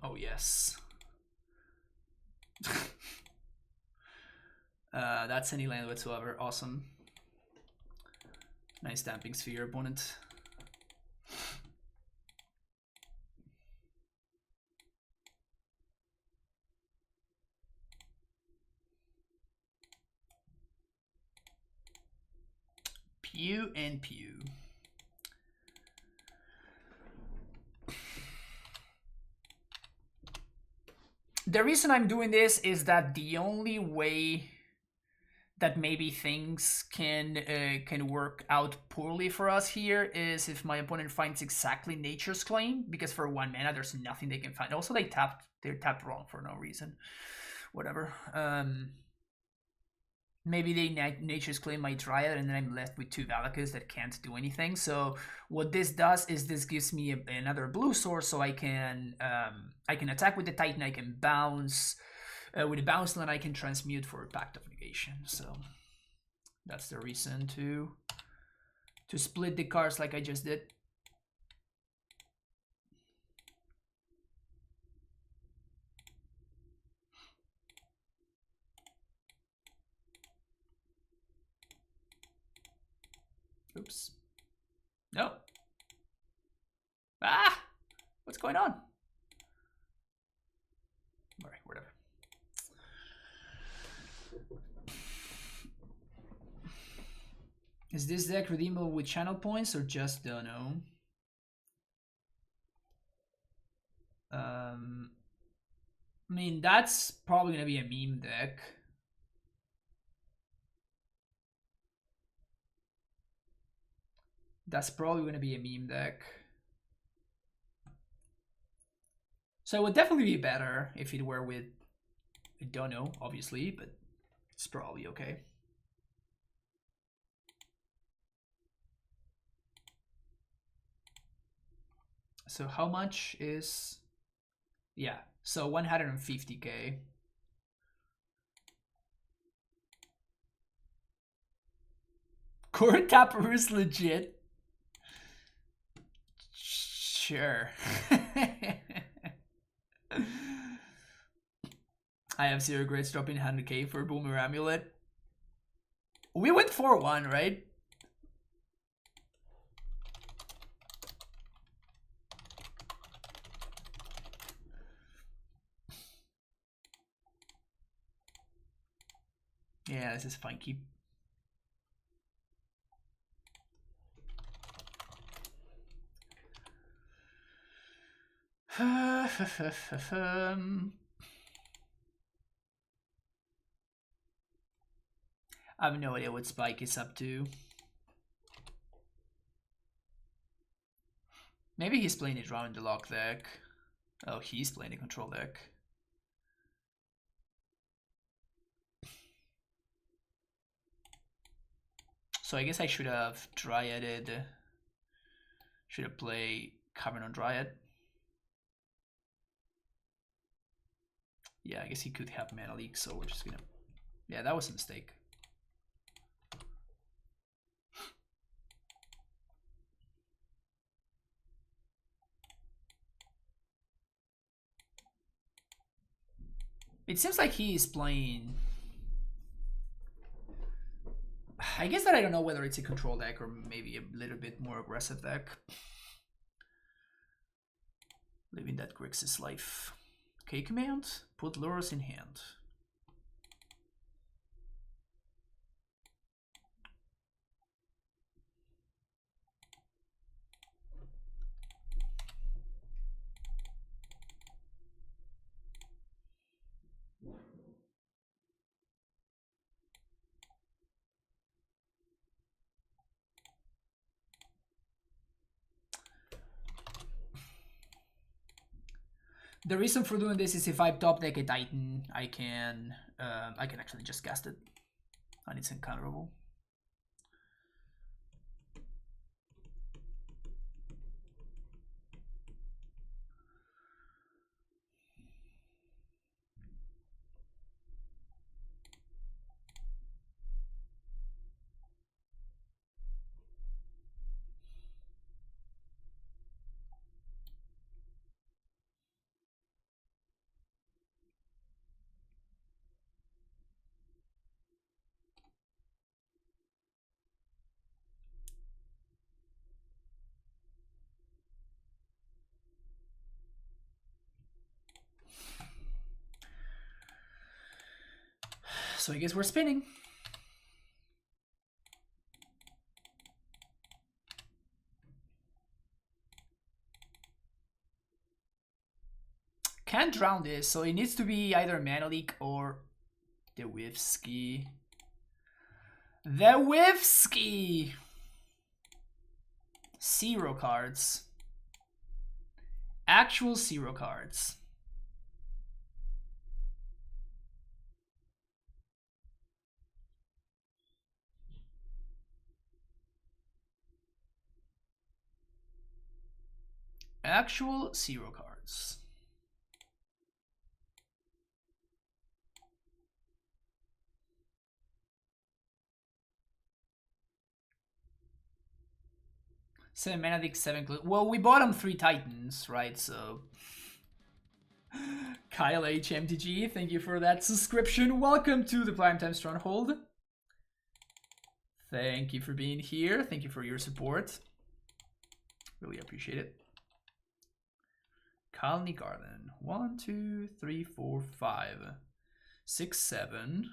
Oh yes. That's any land whatsoever. Awesome. Nice damping sphere, opponent. Pew and pew. The reason I'm doing this is that the only way that maybe things can work out poorly for us here is if my opponent finds exactly Nature's Claim, because for 1 mana there's nothing they can find. Also, they're tapped wrong for no reason. Whatever. Maybe they Nature's Claim my Dryad, and then I'm left with 2 Valakas that can't do anything. So what this does is this gives me another blue source, so I can attack with the Titan, I can bounce. With a bounce land, I can transmute for a Pact of Negation. So that's the reason to split the cards like I just did. Oops. No. Ah! What's going on? Alright, whatever. Is this deck redeemable with channel points or just Dono? I mean, that's probably gonna be a meme deck. That's probably gonna be a meme deck. So it would definitely be better if it were with a Dono, obviously, but it's probably okay. So how much is... Yeah, so 150k. Core Tapper is legit. Sure. I have 0 grades dropping 100k for Boomer AmuLIT. We went 4-1, right? Yeah, this is funky. I have no idea what Spike is up to. Maybe he's playing it around the lock deck. Oh, he's playing the control deck. So I guess I should have Dryaded. Should have played Cavern on Dryad. Yeah, I guess he could have Mana Leak, so we're just gonna... Yeah, that was a mistake. It seems like he is playing... I guess that I don't know whether it's a control deck or maybe a little bit more aggressive deck. Living that Grixis life. K command, put Lurrus in hand. The reason for doing this is if I top deck a Titan, I can actually just cast it, and it's uncounterable. So I guess we're spinning. Can't drown this, so it needs to be either Manalik or the Wivski. The Wivski! 0 cards. Actual 0 cards. Actual 0 cards. Seven Manadic, 7 clue. Well, we bought him 3 Titans, right? So Kyle HMTG, thank you for that subscription. Welcome to the Primetime Stronghold. Thank you for being here. Thank you for your support. Really appreciate it. Colony Garden. 1, 2, 3, 4, 5, 6, 7.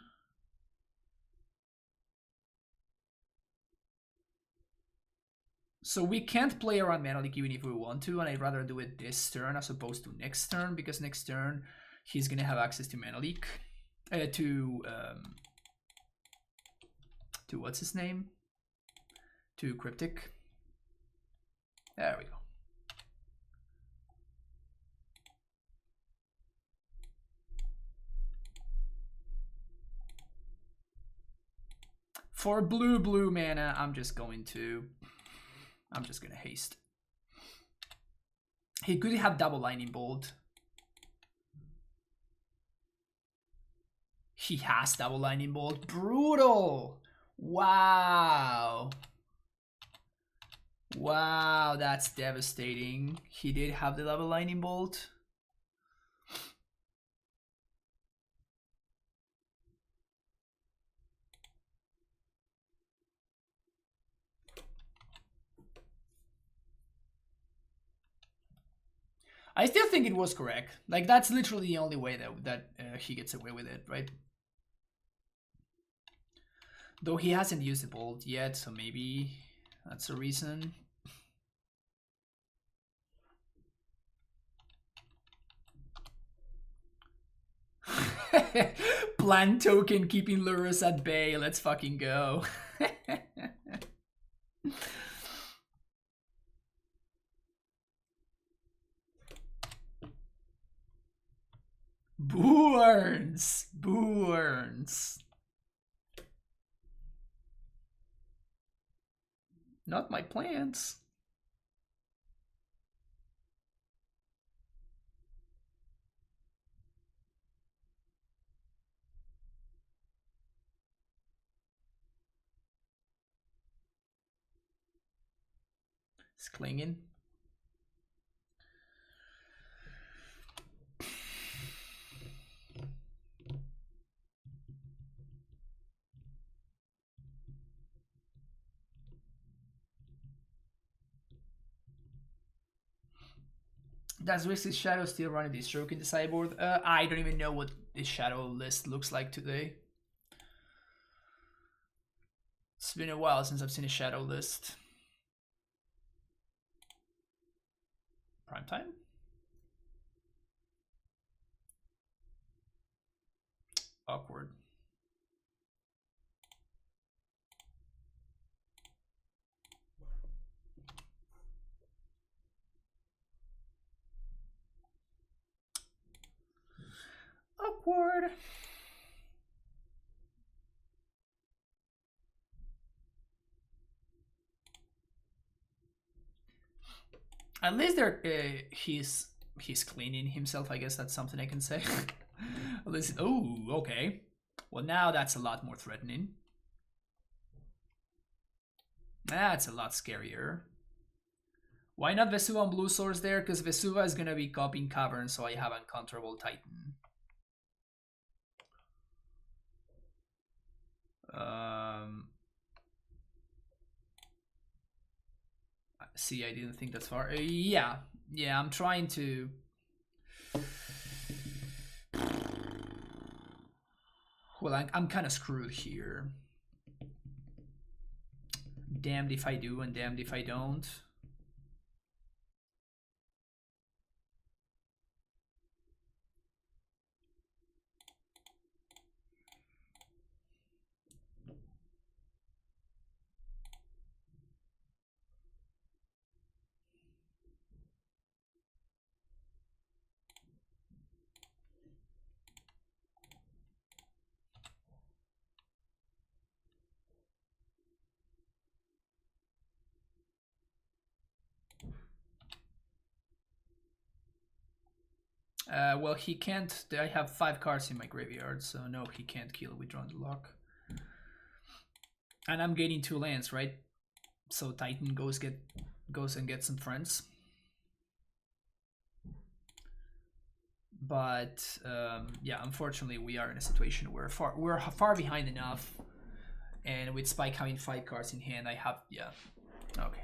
So we can't play around Manalik even if we want to, and I'd rather do it this turn as opposed to next turn, because next turn he's gonna have access to Manalik. To what's his name? To Cryptic. There we go. For blue mana, I'm just gonna haste. He could have double lightning bolt. He has double lightning bolt. Brutal. Wow. Wow, that's devastating. He did have the double lightning bolt. I still think it was correct. Like, that's literally the only way that he gets away with it, right? Though he hasn't used the bolt yet, so maybe that's a reason. Plan token keeping Lurrus at bay. Let's fucking go. Boorns. Not my plants. It's clinging. Does Grixis Shadow still run the stroke in the sideboard? I don't even know what the Shadow list looks like today. It's been a while since I've seen a Shadow list. Prime time? Awkward. Awkward. At least they're he's cleaning himself. I guess that's something I can say. At least, oh, okay. Well, now that's a lot more threatening. That's a lot scarier. Why not Vesuva on blue source there? Because Vesuva is gonna be copying Cavern, so I have Uncontrollable Titan. See, I didn't think that's far. Yeah, I'm trying to. Well, I'm kind of screwed here. Damned if I do and damned if I don't. Well, he can't. I have 5 cards in my graveyard, so no, he can't kill with Drawn to Lock. And I'm gaining 2 lands, right? So Titan goes and gets some friends. But yeah, unfortunately, we are in a situation where we're far behind enough, and with Spike having 5 cards in hand, I have okay.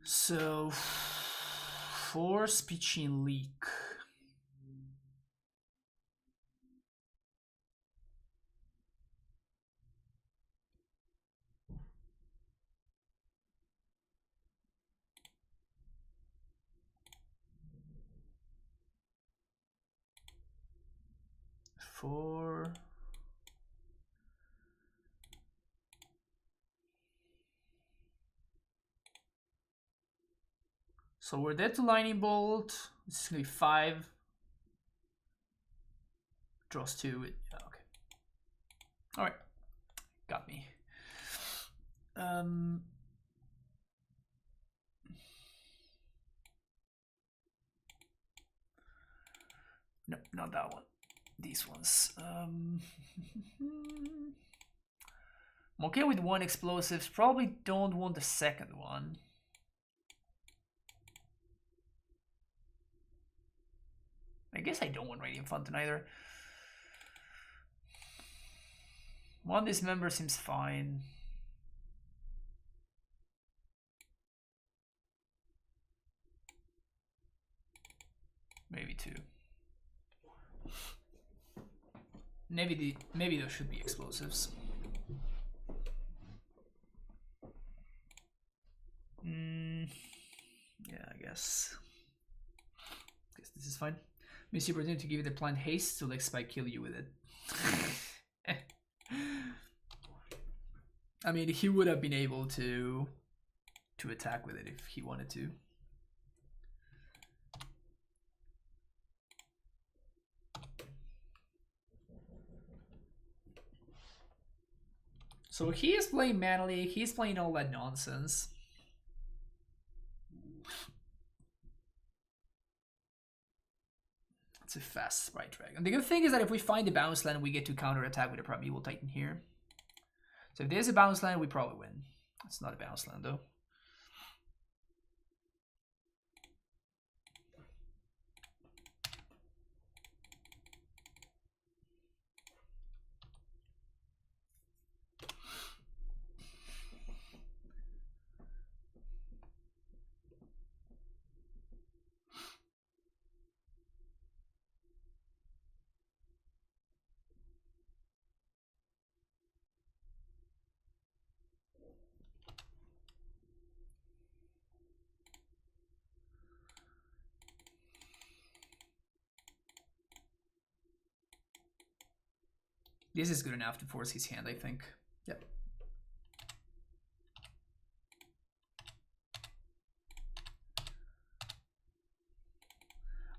So for Speeching Leak. So we're dead to Lightning Bolt. This is gonna be 5. Draws 2. Yeah, okay. Alright. Got me. No, not that one. These ones. I'm okay with 1 explosives. Probably don't want the second one. I guess I don't want Radiant Fountain either. 1 Dismember seems fine. Maybe 2. Maybe those should be explosives. Yeah, I guess this is fine. Miss the opportunity to give it a plant haste, so let Spike kill you with it. I mean, he would have been able to attack with it if he wanted to. So he is playing Mana Leak, he's playing all that nonsense. It's a fast Sprite Dragon. The good thing is that if we find the bounce land, we get to counter attack with a Primeval Titan here. So if there's a bounce land, we probably win. It's not a bounce land though. This is good enough to force his hand, I think. Yep.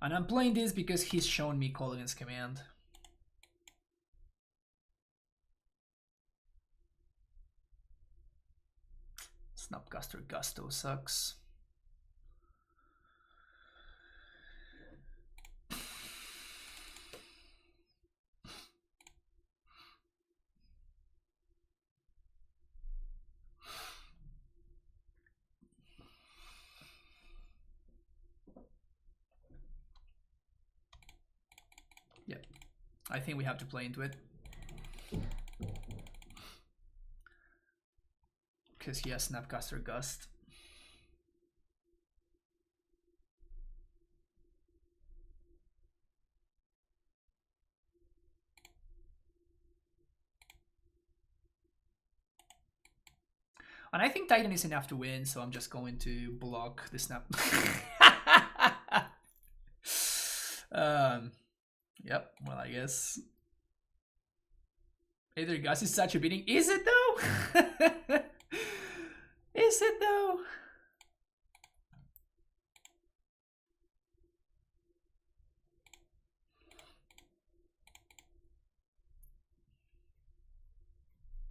And I'm playing this because he's shown me Kolaghan's Command. Snapcaster Gusto sucks. Yeah, I think we have to play into it. Because he has Snapcaster Gust. And I think Titan is enough to win, so I'm just going to block the snap. Yep, well, I guess. Either Gus is such a beating. Is it though? Is it though?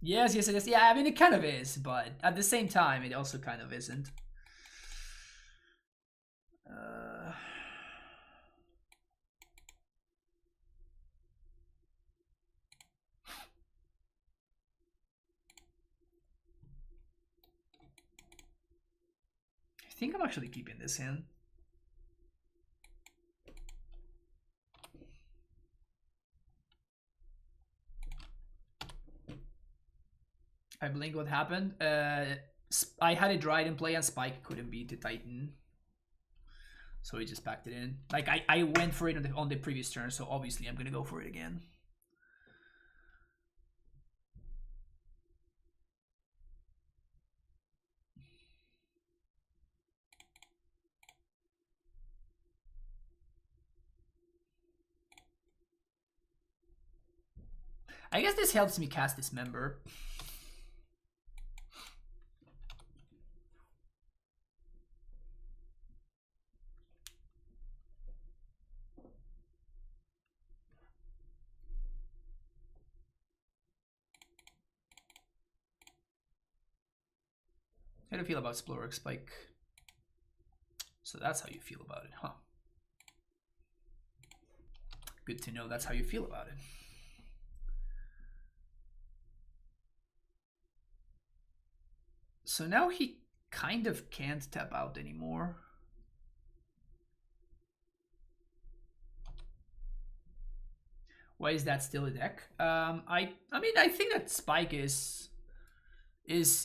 Yes, yes, yes. Yeah, I mean, it kind of is, but at the same time, it also kind of isn't. I think I'm actually keeping this hand. I blink what happened. I had it right in play and Spike couldn't beat the Titan. So he just packed it in. Like I went for it on the previous turn, so obviously I'm gonna go for it again. I guess this helps me cast Dismember. How do you feel about Splork Spike? So that's how you feel about it, huh? Good to know that's how you feel about it. So now he kind of can't tap out anymore. Why is that still a deck? I mean, I think that Spike is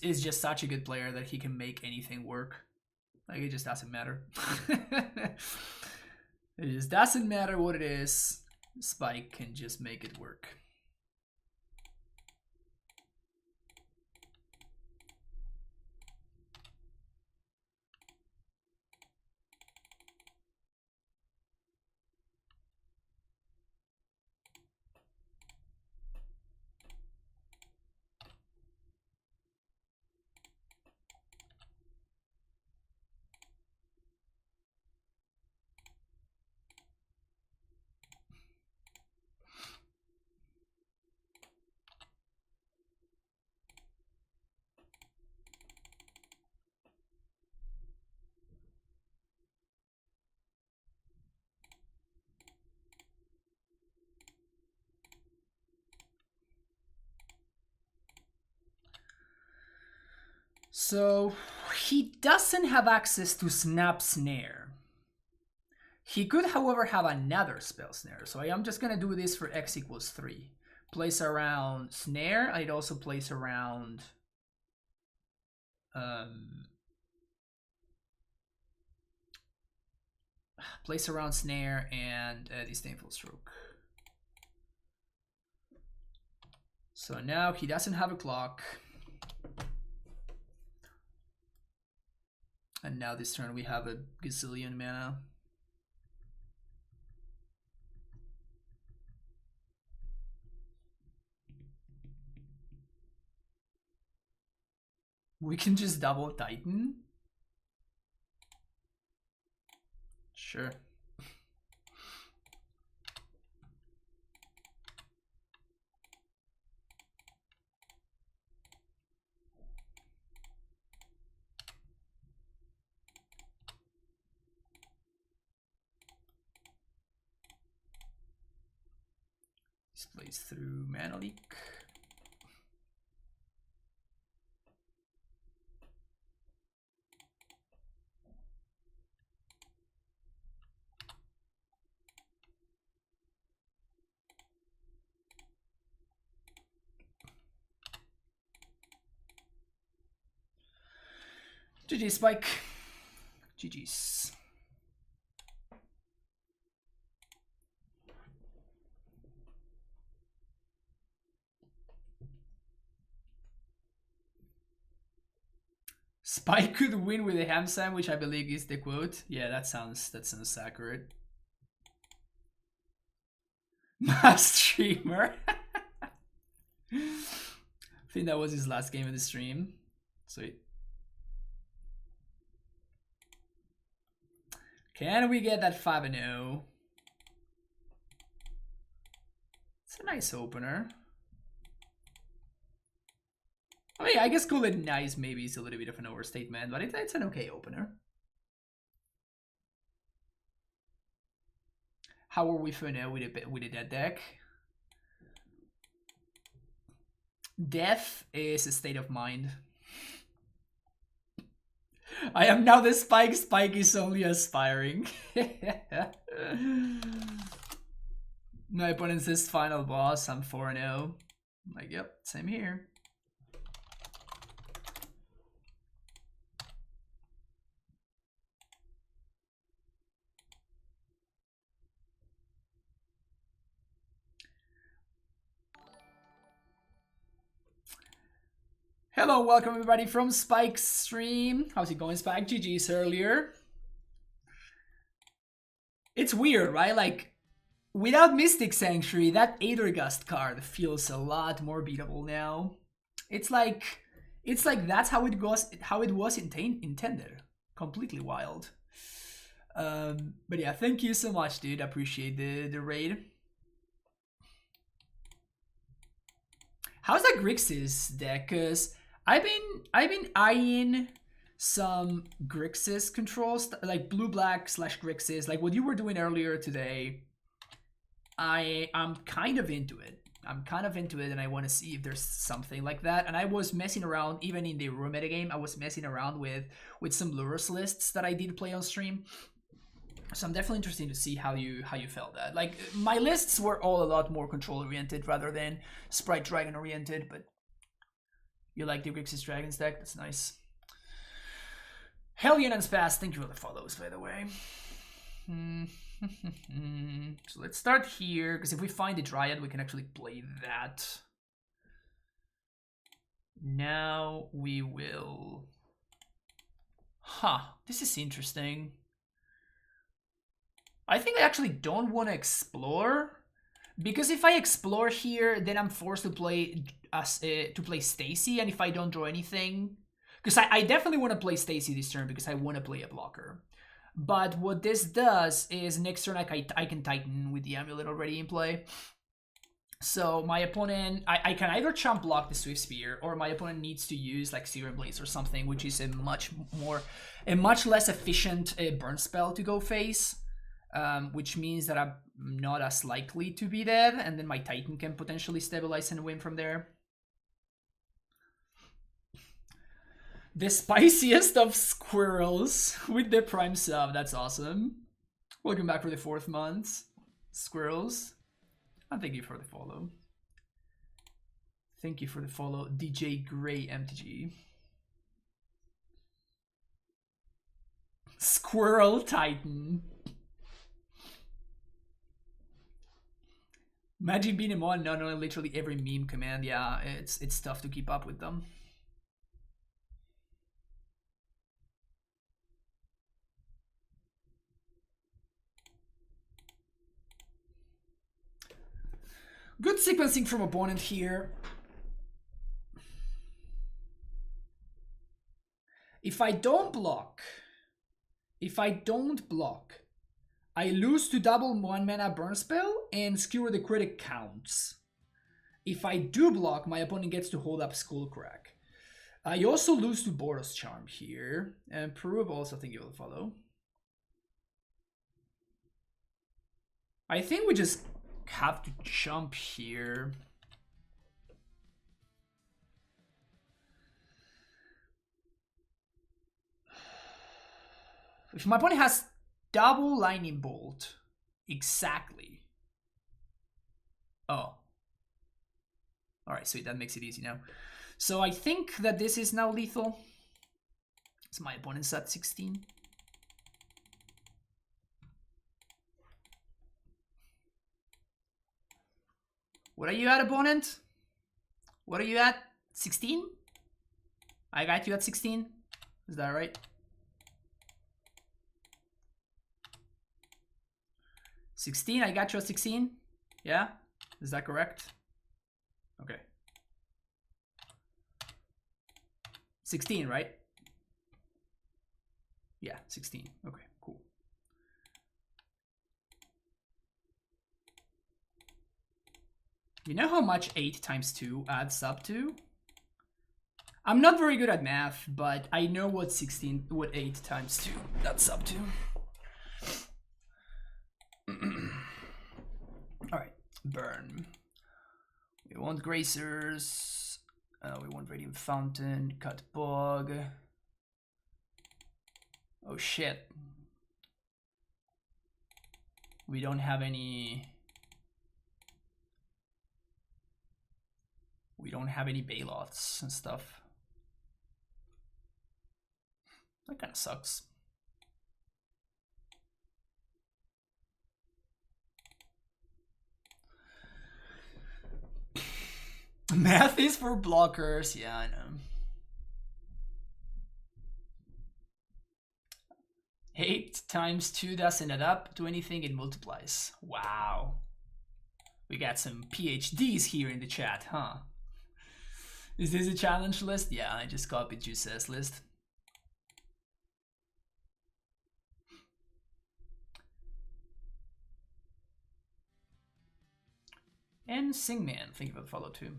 just such a good player that he can make anything work. Like, it just doesn't matter. It just doesn't matter what it is. Spike can just make it work. So he doesn't have access to Snap Snare. He could, however, have another spell snare. So I am just going to do this for x equals 3. Place around snare, and it also plays around place around snare and disdainful stroke. So now he doesn't have a clock. And now this turn we have a gazillion mana. We can just double Titan. Sure. This plays through Mana Leak. GG Spike. GG's. Spike could win with a ham sandwich, I believe is the quote. Yeah, that sounds accurate. My streamer. I think that was his last game of the stream. Sweet. Can we get that 5-0? It's a nice opener. I mean, I guess call it nice maybe is a little bit of an overstatement, but it's an okay opener. How are we for now with a dead deck? Death is a state of mind. I am now the Spike. Spike is only aspiring. My opponent says final boss. I'm 4-0. Like, yep, same here. Hello, welcome everybody from Spike's stream. How's it going, Spike? GG's earlier. It's weird, right? Like, without Mystic Sanctuary, that Aethergust card feels a lot more beatable now. It's like that's how it was intended. Completely wild. But yeah, thank you so much, dude. Appreciate the raid. How's that Grixis deck? Cause I've been eyeing some Grixis controls, like blue-black / Grixis, like what you were doing earlier today. I'm kind of into it. And I want to see if there's something like that. And I was messing around, even in the room metagame, I was messing around with some Lurrus lists that I did play on stream. So I'm definitely interested to see how you felt that. Like, my lists were all a lot more control oriented rather than sprite dragon oriented, but you like the Grixis Dragons deck? That's nice. Hellion and Spaz, thank you for the follows, by the way. So let's start here, because if we find the Dryad, we can actually play that. Now we will... this is interesting. I think I actually don't want to explore, because if I explore here, then I'm forced to play Stacy, and if I don't draw anything, because I definitely want to play Stacy this turn because I want to play a blocker. But what this does is next turn I can Titan with the AmuLIT already in play. So my opponent, I can either chump block the Swift Spear, or my opponent needs to use like Searing Blaze or something, which is a much less efficient burn spell to go face. Which means that I'm not as likely to be dead, and then my Titan can potentially stabilize and win from there. The spiciest of squirrels with the prime sub, that's awesome. Welcome back for the 4th month, squirrels. And thank you for the follow. Thank you for the follow, DJ Gray MTG. Squirrel Titan. Imagine being him on, knowing literally every meme command. Yeah, it's tough to keep up with them. Good sequencing from opponent here. If I don't block, I lose to double 1 mana burn spell and skewer the critic counts. If I do block, my opponent gets to hold up Skullcrack. I also lose to Boros Charm here, and Prove also think you will follow. I think we just have to jump here. If my opponent has double Lightning Bolt, exactly. Oh. Alright, sweet, that makes it easy now. So I think that this is now lethal. It's my opponent's at 16. What are you at, opponent? What are you at? 16? I got you at 16. Is that right? 16, I got you at 16. Yeah, is that correct? Okay. 16, right? Yeah, 16. Okay, cool. You know how much 8 times 2 adds up to? I'm not very good at math, but I know what 8 times 2 adds up to. Alright, burn. We want Gracers. We want Radiant Fountain, Cut Bog. Oh shit. We don't have any... We don't have any Bailoths and stuff. That kind of sucks. Math is for blockers. Yeah, I know. 8 times 2 doesn't add up to anything, it multiplies. Wow. We got some PhDs here in the chat, huh? Is this a challenge list? Yeah, I just copied Juice's list. And Singman, thank you for the follow too.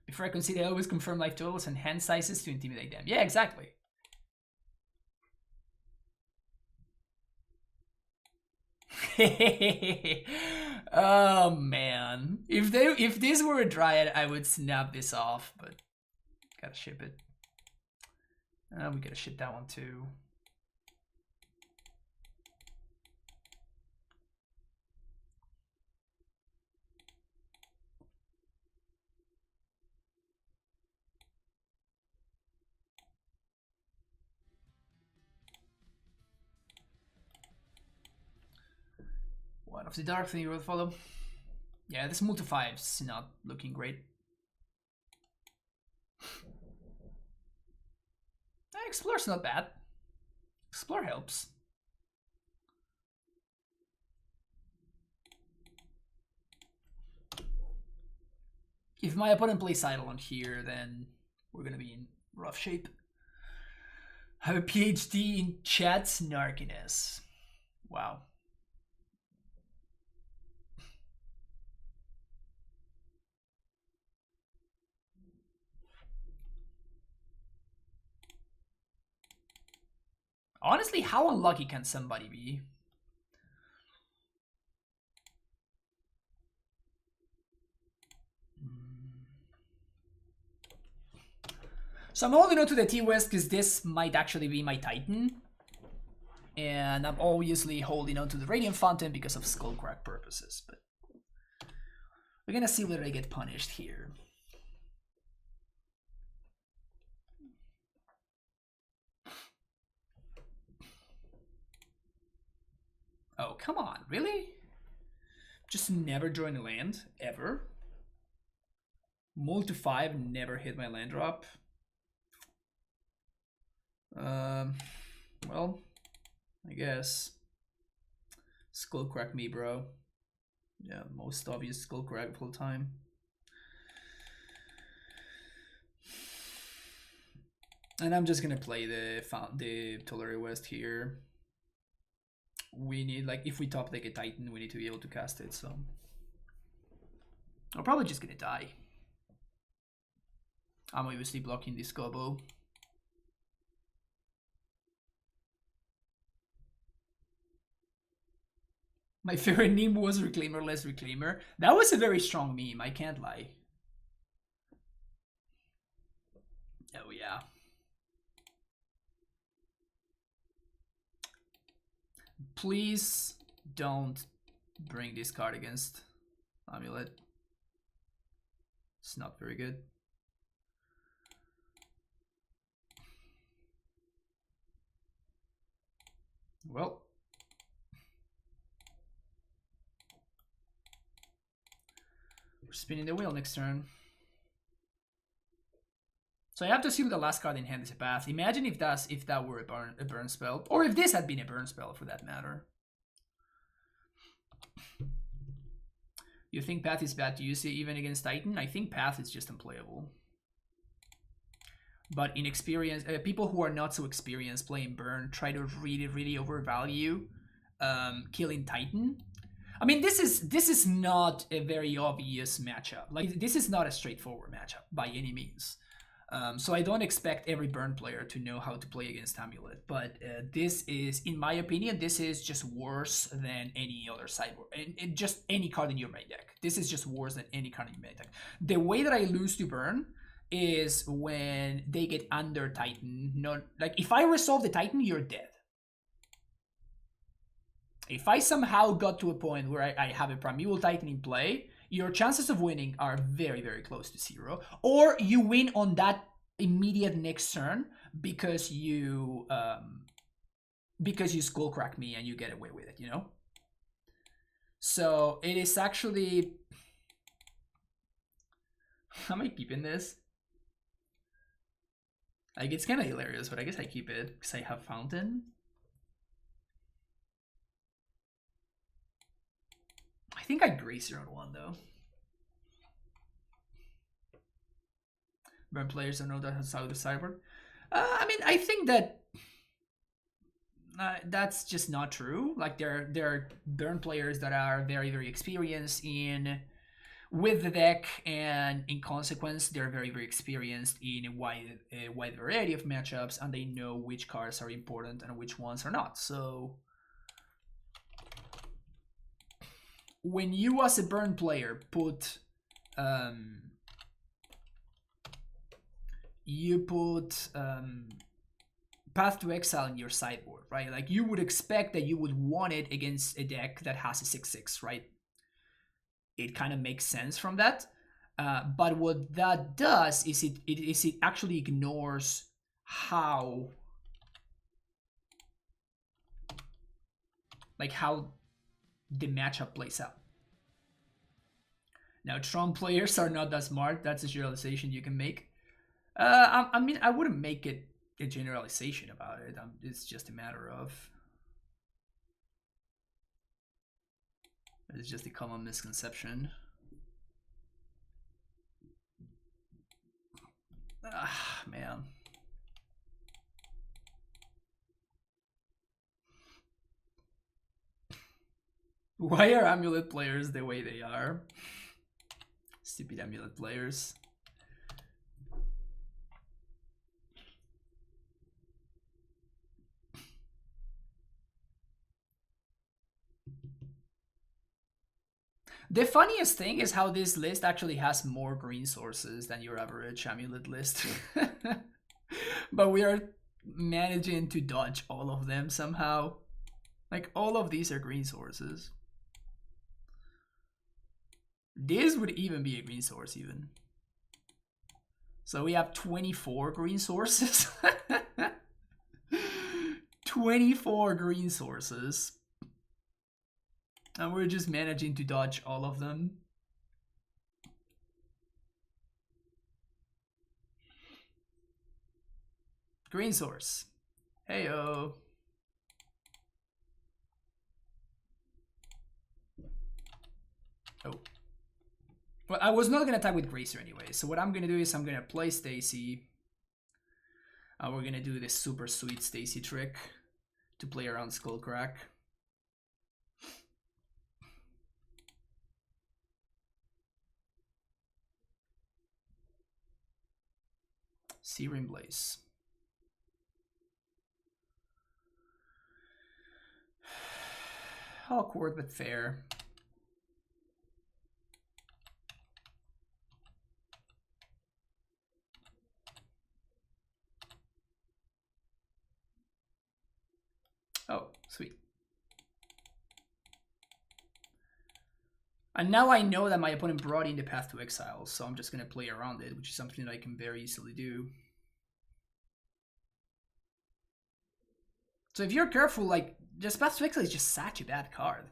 Before I concede, I always confirm life totals and hand sizes to intimidate them. Yeah, exactly. Oh man, if this were a Dryad, I would snap this off, but gotta ship it. We gotta ship that one too. One of the dark thing you will follow. Yeah, this multi-5's not looking great. Explore's not bad. Explore helps. If my opponent plays Eidolon here, then we're gonna be in rough shape. I have a PhD in chat snarkiness. Wow. Honestly, how unlucky can somebody be? So I'm holding on to the T-West because this might actually be my Titan. And I'm obviously holding on to the Radiant Fountain because of Skullcrack purposes. But we're gonna see whether I get punished here. Oh, come on, really? Just never join a land, ever? Multi-5, never hit my land drop. Well, I guess. Skullcrack me, bro. Yeah, most obvious Skullcrack full time. And I'm just gonna play the Tolari West here. We need, like, if we top deck a Titan, we need to be able to cast it, so I'm probably just gonna die. I'm obviously blocking this Gobo. My favorite meme was Reclaimer, less Reclaimer. That was a very strong meme, I can't lie. Oh yeah. Please don't bring this card against AmuLIT. It's not very good. Well, we're spinning the wheel next turn. So I have to assume the last card in hand is a path. Imagine if that were a burn spell, or if this had been a burn spell for that matter. You think path is bad to use it even against Titan? I think path is just unplayable. But in experience, people who are not so experienced playing burn try to really overvalue killing Titan. I mean, this is not a very obvious matchup. Like, this is not a straightforward matchup by any means. So I don't expect every burn player to know how to play against AmuLIT. But this is, in my opinion, this is just worse than any other sideboard. And just any card in your main deck. This is just worse than any card in your main deck. The way that I lose to burn is when they get under Titan. Not like, if I resolve the Titan, you're dead. If I somehow got to a point where I have a Primeval Titan in play, your chances of winning are very close to 0. Or you win on that immediate next turn because you Skullcrack me and you get away with it, you know? So it is actually... Am I keeping this? Like, it's kind of hilarious, but I guess I keep it because I have Fountain. I think I Gracer on one though. Burn players don't know that has out of cyber. I mean, I think that that's just not true. Like, there are burn players that are very experienced with the deck, and in consequence, they're very experienced in a wide variety of matchups, and they know which cards are important and which ones are not. So when you as a burn player put Path to Exile in your sideboard, right? Like, you would expect that you would want it against a deck that has a 6/6, right? It kind of makes sense from that. But what that does is it actually ignores how the matchup plays out. Now, Tron players are not that smart. That's a generalization you can make. I mean, I wouldn't make it a generalization about it. It's just a matter of... It's just a common misconception. Ah, man. Why are AmuLIT players the way they are? Stupid AmuLIT players. The funniest thing is how this list actually has more green sources than your average AmuLIT list. But we are managing to dodge all of them somehow. Like, all of these are green sources. This would even be a green source even. So we have 24 green sources. 24 green sources. And we're just managing to dodge all of them. Green source. Heyo. Oh. Well, I was not going to attack with Gracer anyway. So what I'm going to do is I'm going to play Stacy. And we're going to do this super sweet Stacy trick to play around Skullcrack. Searing Blaze. Awkward but fair. Oh, sweet. And now I know that my opponent brought in the Path to Exile, so I'm just going to play around it, which is something that I can very easily do. So if you're careful, like, just Path to Exile is just such a bad card.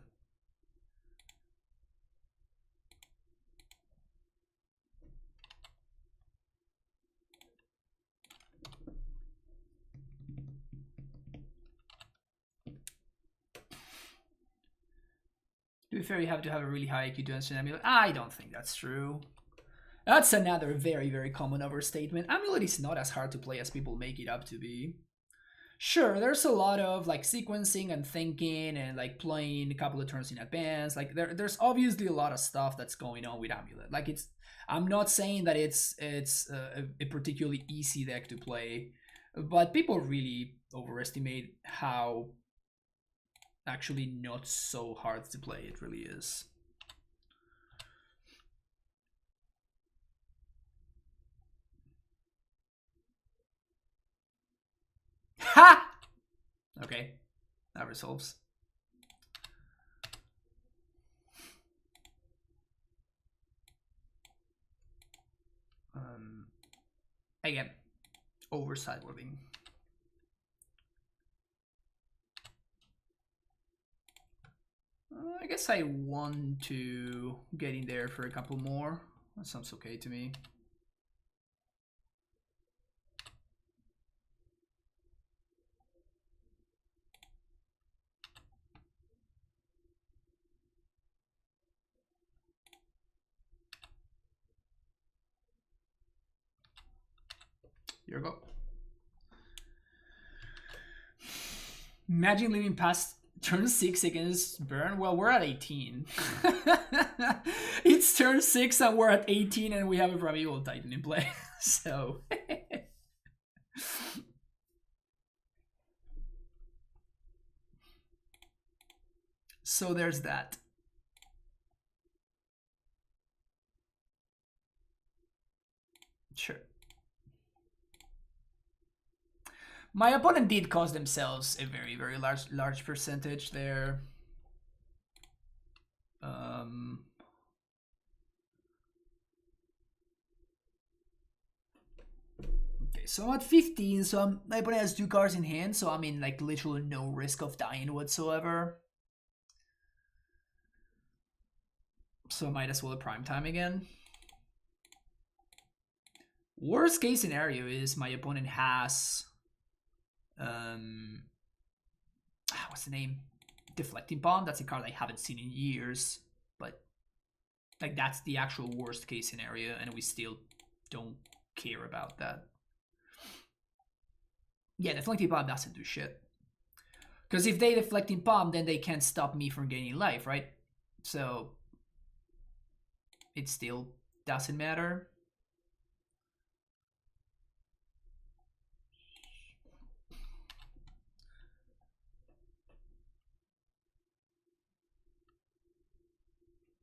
be fair, you have to have a really high IQ to understand AmuLIT. I don't think that's true. That's another very, very common overstatement. AmuLIT is not as hard to play as people make it up to be. Sure, there's a lot of like sequencing and thinking and like playing a couple of turns in advance. Like there's obviously a lot of stuff that's going on with AmuLIT. Like I'm not saying that it's a particularly easy deck to play, but people really overestimate how actually not so hard to play it really is. Ha! Okay, that resolves. Again, over sideboarding. I guess I want to get in there for a couple more. That sounds okay to me. Here we go. Imagine living past turn 6 against Burn. Well, we're at 18. It's turn 6 and we're at 18 and we have a Primeval Titan in play. So so there's that. Sure. My opponent did cost themselves a very, very large percentage there. Okay, so I'm at 15, so my opponent has 2 cards in hand, so I'm in like literally no risk of dying whatsoever. So I might as well prime time again. Worst case scenario is my opponent has what's the name? Deflecting Bomb. That's a card I haven't seen in years, but like that's the actual worst case scenario, and we still don't care about that. Yeah, Deflecting Bomb doesn't do shit. Because if they Deflecting Bomb, then they can't stop me from gaining life, right? So it still doesn't matter.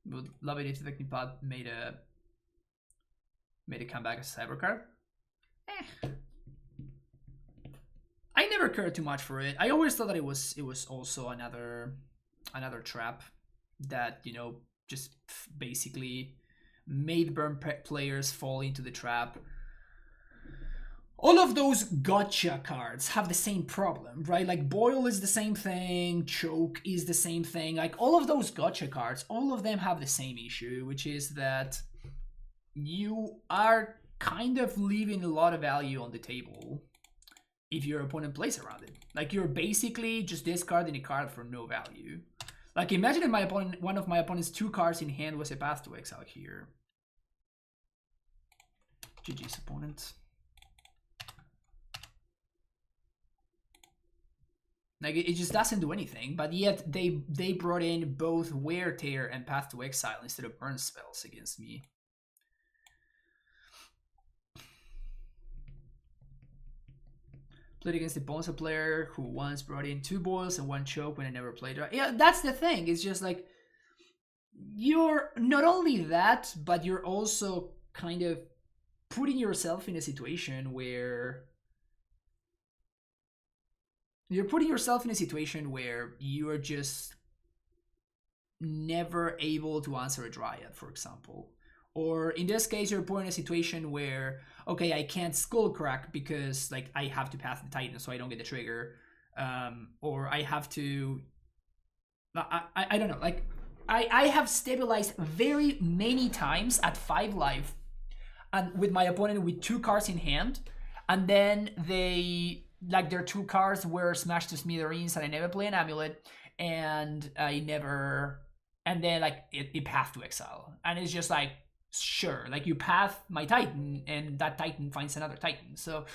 Would love it if the Deflecting Bomb made a comeback as a cyber card. I never cared too much for it. I always thought that it was also another trap that, you know, just basically made Burn players fall into the trap. All of those gotcha cards have the same problem, right? Like Boil is the same thing, Choke is the same thing. Like all of those gotcha cards, all of them have the same issue, which is that you are kind of leaving a lot of value on the table if your opponent plays around it. Like you're basically just discarding a card for no value. Like imagine if my opponent, one of my opponent's 2 cards in hand was a Path to Exile here. GG's opponent. Like it just doesn't do anything, but yet they brought in both Wear Tear and Path to Exile instead of burn spells against me. Played against the Bonza player who once brought in 2 boils and 1 choke when I never played. Yeah, that's the thing. It's just like you're not only that, but you're also kind of putting yourself in a situation where you are just never able to answer a Dryad, for example. Or in this case, you're put in a situation where, okay, I can't Skullcrack because like I have to pass the Titan so I don't get the trigger. Or I have to... I don't know. Like I have stabilized very many times at 5 life and with my opponent with 2 cards in hand. And then they... like their 2 cards were smashed to smithereens and I never play an AmuLIT and I never and then like it path to exile, and it's just like, sure, like you path my Titan and that Titan finds another Titan. So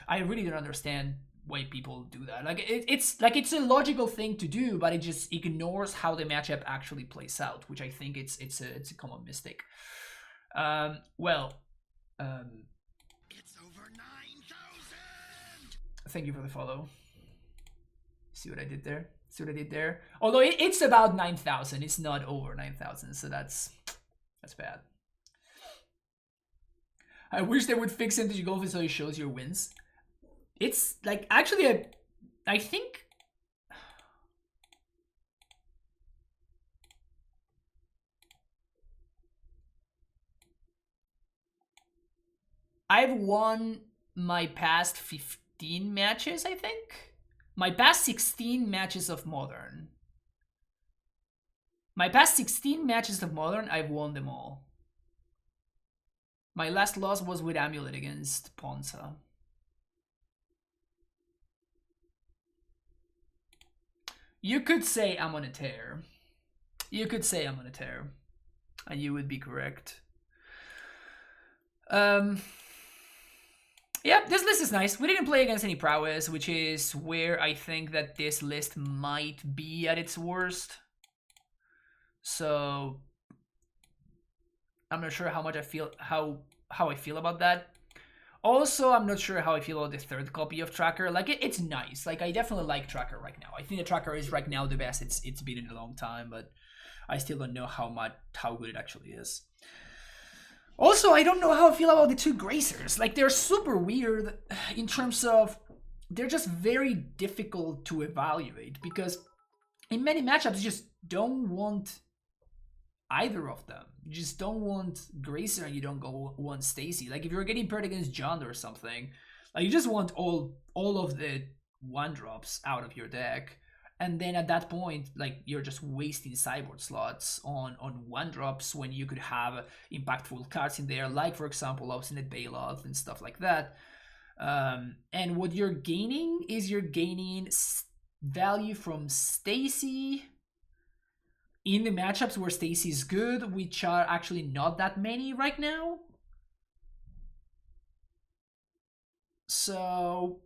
I really don't understand why people do that. Like it's a logical thing to do, but it just ignores how the matchup actually plays out, which I think it's a common mistake. Well, it's over 9,000. Thank you for the follow. See what I did there? See what I did there? Although it's about 9,000, it's not over 9,000, so that's bad. I wish they would fix Vintage Golf so it shows your wins. It's like actually I think I've won my past 15 matches, I think. My past 16 matches of Modern. My past 16 matches of Modern, I've won them all. My last loss was with AmuLIT against Ponza. You could say I'm on a tear. You could say I'm on a tear. And you would be correct. Yeah, this list is nice. We didn't play against any prowess, which is where I think that this list might be at its worst. So I'm not sure how much I feel how I feel about that. Also, I'm not sure how I feel about the third copy of Tracker. Like it's nice. Like I definitely like Tracker right now. I think the Tracker is right now the best it's been in a long time, but I still don't know how good it actually is. Also, I don't know how I feel about the two Gracers. Like they're super weird in terms of they're just very difficult to evaluate because in many matchups you just don't want either of them. You just don't want Gracer and you don't want Stacy. Like if you're getting paired against John or something, like you just want all of the 1-drops out of your deck. And then at that point, like you're just wasting sideboard slots on 1-drops when you could have impactful cards in there, like for example Obstinate Bailout and stuff like that. And what you're gaining is you're gaining value from Stacy in the matchups where Stacy is good, which are actually not that many right now. So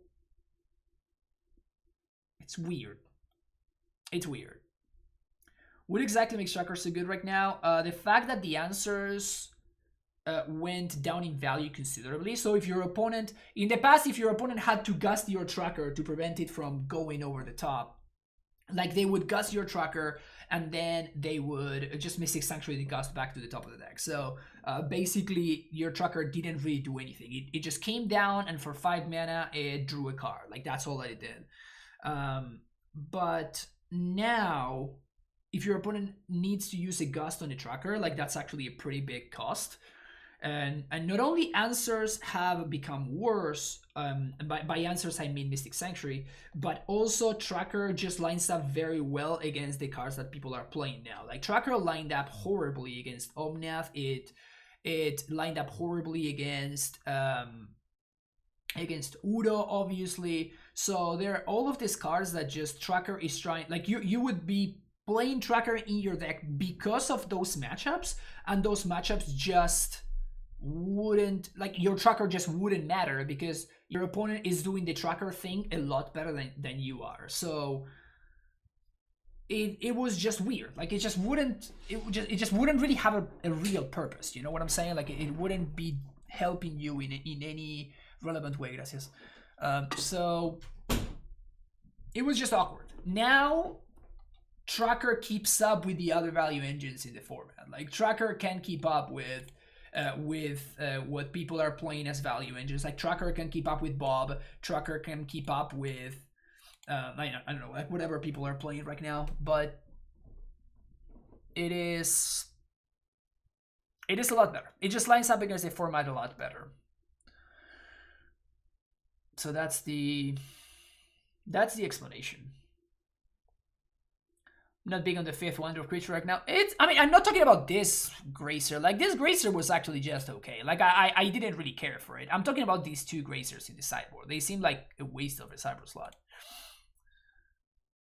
it's weird. It's weird. What exactly makes Tracker so good right now? The fact that the answers went down in value considerably. So if your opponent, in the past, if your opponent had to gust your Tracker to prevent it from going over the top, like they would gust your Tracker and then they would just Mystic Sanctuary the gust back to the top of the deck. So basically your Tracker didn't really do anything. It just came down and for 5 mana it drew a card. Like that's all that it did. But now if your opponent needs to use a gust on a Tracker, like that's actually a pretty big cost. And not only answers have become worse, by answers I mean Mystic Sanctuary, but also Tracker just lines up very well against the cards that people are playing now. Like Tracker lined up horribly against Omnath. It lined up horribly against Udo, obviously. So there are all of these cards that just Tracker is trying, like you would be playing Tracker in your deck because of those matchups, and those matchups just wouldn't, like your Tracker just wouldn't matter because your opponent is doing the Tracker thing a lot better than you are. So it was just weird. Like it just wouldn't really have a real purpose. You know what I'm saying? Like it wouldn't be helping you in any relevant way. Gracias. So it was just awkward. Now Tracker keeps up with the other value engines in the format. Like Tracker can keep up with what people are playing as value engines. Like Tracker can keep up with Bob. Tracker can keep up with I don't know, like whatever people are playing right now. But it is a lot better. It just lines up against the format a lot better. So that's the explanation. Not big on the 5th Wonder of Creature right now. I'm not talking about this Gracer. Like, this Gracer was actually just okay. Like, I didn't really care for it. I'm talking about these two Gracers in the sideboard. They seem like a waste of a sideboard slot.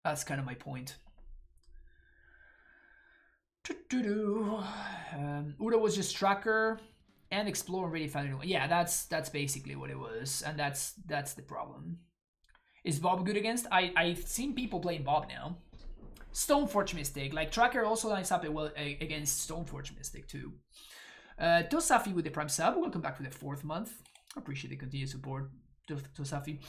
That's kind of my point. Udo was just tracker and explore and really found it. Yeah, that's basically what it was, and that's the problem. Is Bob good against? I've seen people playing Bob now. Stoneforge Mystic, like tracker also lines up well against Stoneforge Mystic too. Tosafi with the Prime sub, welcome back for the 4th month. Appreciate the continued support, Tosafi.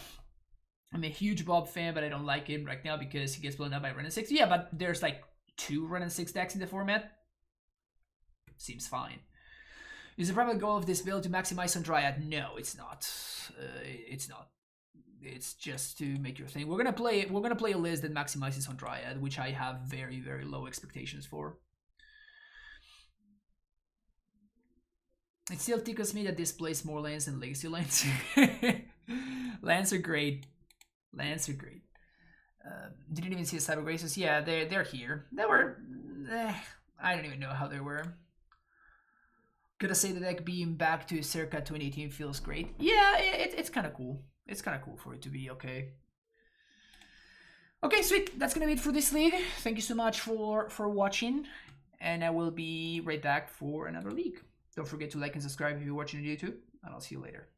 I'm a huge Bob fan, but I don't like him right now because he gets blown up by Ren 6. Yeah, but there's like 2 Ren 6 decks in the format. Seems fine. Is the primary goal of this build to maximize on Dryad? No, it's not. It's not. It's just to make your thing. We're gonna play a list that maximizes on Dryad, which I have very, very low expectations for. It still tickles me that this plays more lands than Legacy lands. Lands are great. Lands are great. Didn't even see the Cyber Graces. Yeah, they're here. They were. I don't even know how they were. Gotta say the deck being back to circa 2018 feels great. Yeah, it's kind of cool. It's kind of cool for it to be okay. Okay, sweet. That's gonna be it for this league. Thank you so much for watching, and I will be right back for another league. Don't forget to like and subscribe if you're watching on YouTube, and I'll see you later.